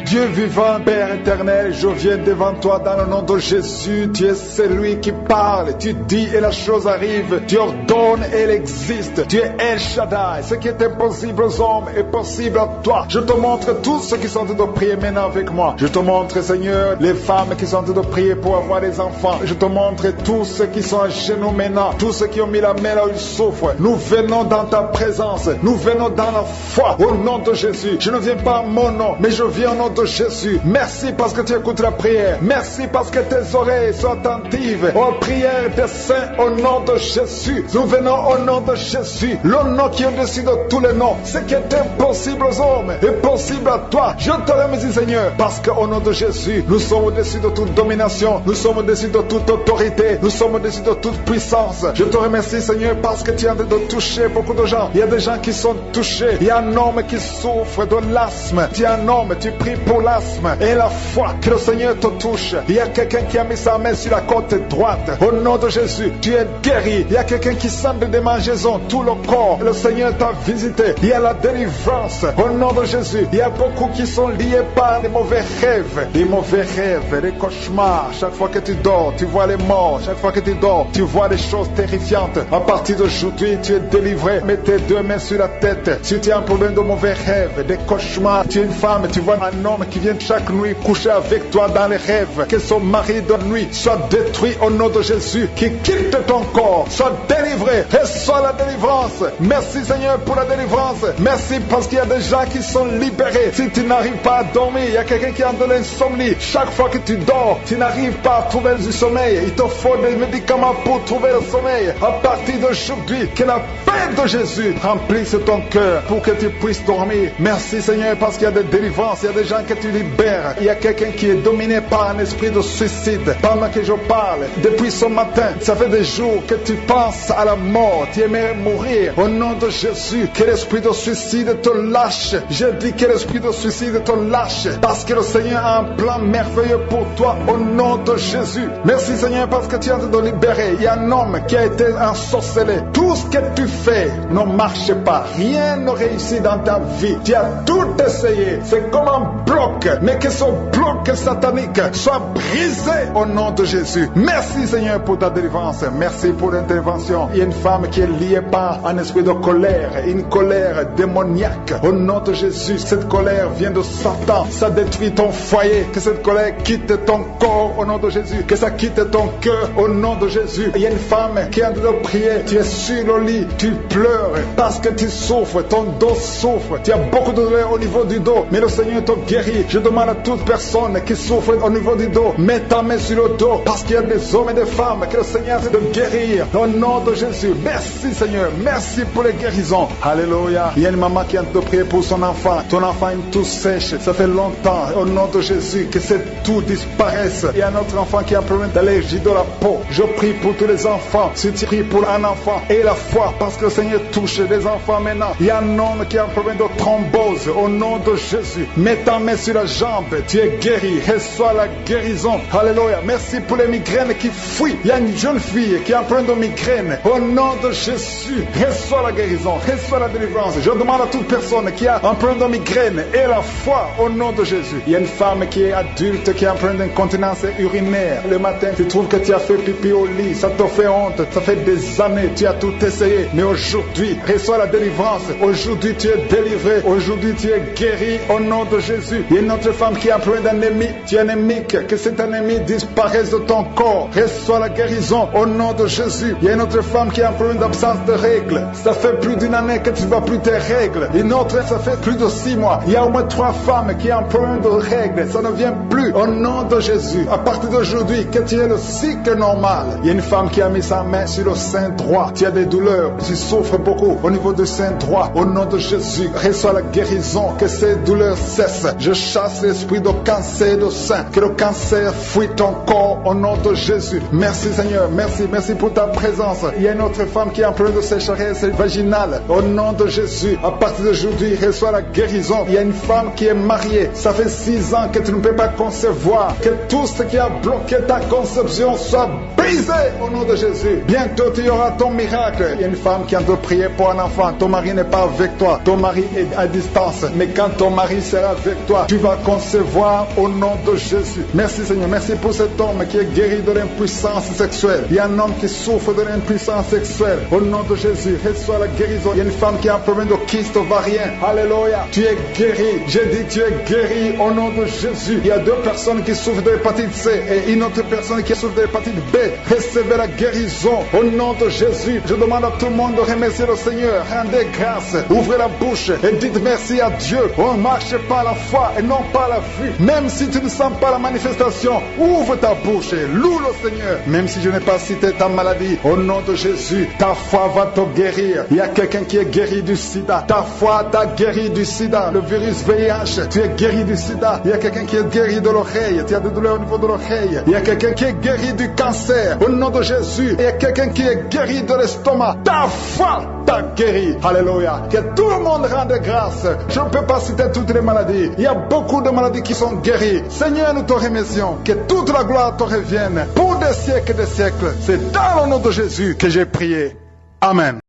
Dieu vivant, Père éternel, je viens devant toi dans le nom de Jésus. Tu es celui qui parle. Tu dis et la chose arrive. Tu ordonnes et elle existe. Tu es El Shaddai. Ce qui est impossible aux hommes est possible à toi. Je te montre tous ceux qui sont en train de prier maintenant avec moi. Je te montre, Seigneur, les femmes qui sont en train de prier pour avoir des enfants. Je te montre tous ceux qui sont à genoux maintenant. Tous ceux qui ont mis la main là où ils souffrent. Nous venons dans ta présence. Nous venons dans la foi. Au nom de Jésus. Je ne viens pas en mon nom, mais je viens au nom de Jésus. Merci parce que tu écoutes la prière. Merci parce que tes oreilles sont attentives aux prières des saints au nom de Jésus. Nous venons au nom de Jésus, le nom qui est au-dessus de tous les noms. Ce qui est impossible aux hommes est possible à toi. Je te remercie, Seigneur, parce qu'au nom de Jésus, nous sommes au-dessus de toute domination, nous sommes au-dessus de toute autorité, nous sommes au-dessus de toute puissance. Je te remercie, Seigneur, parce que tu es en train de toucher beaucoup de gens. Il y a des gens qui sont touchés. Il y a un homme qui souffre de l'asthme. Tu es un homme, tu pries pour l'asthme et la foi, que le Seigneur te touche. Il y a quelqu'un qui a mis sa main sur la côte droite. Au nom de Jésus, tu es guéri. Il y a quelqu'un qui sent des démangeaisons tout le corps. Le Seigneur t'a visité. Il y a la délivrance. Au nom de Jésus, il y a beaucoup qui sont liés par les mauvais rêves. Les mauvais rêves, les cauchemars. Chaque fois que tu dors, tu vois les morts. Chaque fois que tu dors, tu vois des choses terrifiantes. À partir d'aujourd'hui, tu es délivré. Mets tes deux mains sur la tête. Si tu as un problème de mauvais rêves, des cauchemars, tu es une femme, tu vois un homme qui vient chaque nuit coucher avec toi dans les rêves, que son mari de nuit soit détruit au nom de Jésus, qui quitte ton corps, soit délivré, reçois la délivrance. Merci Seigneur pour la délivrance. Merci parce qu'il y a des gens qui sont libérés. Si tu n'arrives pas à dormir, il y a quelqu'un qui a de l'insomnie. Chaque fois que tu dors, tu n'arrives pas à trouver du sommeil. Il te faut des médicaments pour trouver le sommeil. À partir d'aujourd'hui, que la paix de Jésus remplisse ton cœur pour que tu puisses dormir. Merci Seigneur parce qu'il y a des délivrances. Il y a des gens que tu libères. Il y a quelqu'un qui est dominé par un esprit de suicide. Pendant que je parle, depuis ce matin, ça fait des jours que tu penses à la mort. Tu aimerais mourir. Au nom de Jésus, que l'esprit de suicide te lâche. Je dis que l'esprit de suicide te lâche. Parce que le Seigneur a un plan merveilleux pour toi. Au nom de Jésus. Merci Seigneur parce que tu es en train de libérer. Il y a un homme qui a été ensorcelé. Tout ce que tu fais ne marche pas. Rien ne réussit dans ta vie. Tu as tout essayé. C'est comme un bloc. Mais que ce bloc satanique soit brisé au nom de Jésus. Merci Seigneur pour ta délivrance. Merci pour l'intervention. Il y a une femme qui est liée par un esprit de colère. Une colère démoniaque. Au nom de Jésus, cette colère vient de Satan. Ça détruit ton foyer. Que cette colère quitte ton corps au nom de Jésus. Que ça quitte ton cœur au nom de Jésus. Il y a une femme qui est en train de prier. Tu es sur le lit. Tu pleures parce que tu souffres. Ton dos souffre. Tu as beaucoup de douleur au niveau du dos. Mais le Seigneur te guérit. Je demande à toute personne qui souffre au niveau du dos, mets ta main sur le dos parce qu'il y a des hommes et des femmes que le Seigneur a de guérir. Au nom de Jésus. Merci Seigneur. Merci pour les guérisons. Alléluia. Il y a une maman qui a de prier pour son enfant. Ton enfant a une toux sèche. Ça fait longtemps. Au nom de Jésus, que cette toux disparaisse. Il y a un autre enfant qui a un problème d'allergie de la peau. Je prie pour tous les enfants. Si tu pries pour un enfant, et la foi, parce que le Seigneur touche les enfants maintenant. Il y a un homme qui a un problème de thrombose. Au nom de Jésus, mets ta main sur la jambe. Tu es guéri. Reçois la guérison. Alléluia. Merci pour les migraines qui fuient. Il y a une jeune fille qui a un problème de migraine. Au nom de Jésus, reçois la guérison. Reçois la délivrance. Je demande à toute personne qui a un problème de migraine et la foi au nom de Jésus. Il y a une femme qui est adulte qui a un problème d'incontinence urinaire. Le matin, tu trouves que tu as fait pipi au lit. Ça te fait honte. Ça fait des années. Tu as tout essayé. Mais aujourd'hui, reçois la délivrance. Aujourd'hui, tu es délivré. Aujourd'hui, tu es guéri au nom de Jésus. Il y a une autre femme qui a un problème d'anémie. Tu es anémique. Que cette anémie disparaisse de ton corps. Reçois la guérison au nom de Jésus. Il y a une autre femme qui a un problème d'absence de règles. Ça fait plus d'une année que tu ne vas plus tes règles. Une autre, ça fait plus de 6 mois. Il y a au moins 3 femmes qui ont un problème de règles. Ça ne vient plus au nom de Jésus. À partir d'aujourd'hui, que tu aies le cycle normal. Il y a une femme qui a mis sa main sur le sein droit. Tu as des douleurs. Tu souffres beaucoup au niveau du sein droit. Au nom de Jésus, reçois la guérison. Que ces douleurs cessent. Je chasse l'esprit de cancer de sein. Que le cancer fuit ton corps au nom de Jésus. Merci Seigneur. Merci pour ta présence. Il y a une autre femme qui a un problème de sécheresse vaginale. Au nom de Jésus, à partir d'aujourd'hui, reçois la guérison. Il y a une femme qui est mariée. Ça fait 6 ans que tu ne peux pas concevoir. Que tout ce qui a bloqué ta conception soit brisé au nom de Jésus. Bientôt, tu auras ton miracle. Il y a une femme qui a de prier pour un enfant. Ton mari n'est pas avec toi. Ton mari est à distance. Mais quand ton mari sera avec toi, tu vas concevoir au nom de Jésus. Merci Seigneur. Merci pour cet homme qui est guéri de l'impuissance sexuelle. Il y a un homme qui souffre de l'impuissance sexuelle. Au nom de Jésus, reçois la guérison. Il y a une femme qui a un problème de kyste ovarien. Alléluia. Tu es guéri. J'ai dit tu es guéri au nom de Jésus. Il y a 2 personnes qui souffrent de l'hépatite C et une autre personne qui souffre de l'hépatite B. Recevez la guérison au nom de Jésus. Je demande à tout le monde de remercier le Seigneur. Rendez grâce. Ouvrez la bouche et dites merci à Dieu. On ne marche pas à la foi et non pas à la vue. Même si tu ne sens pas la manifestation, ouvre ta bouche et loue le Seigneur. Même si je n'ai pas cité ta maladie, au nom de Jésus, ta foi va te guérir. Il y a quelqu'un qui est guéri du sida. Ta foi t'a guéri du sida. Le virus VIH, tu es guéri du sida. Il y a quelqu'un qui est guéri de l'oreille. Tu as des douleurs au niveau de l'oreille. Il y a quelqu'un qui est guéri du cancer. Au nom de Jésus. Il y a quelqu'un qui est guéri de l'estomac. Ta foi t'a guéri. Alléluia. Que tout le monde rende grâce. Je ne peux pas citer toutes les maladies. Il y a beaucoup de maladies qui sont guéries. Seigneur, nous te remercions. Que toute la gloire te revienne pour des siècles et des siècles. C'est dans le nom de Jésus que j'ai prié. Amen.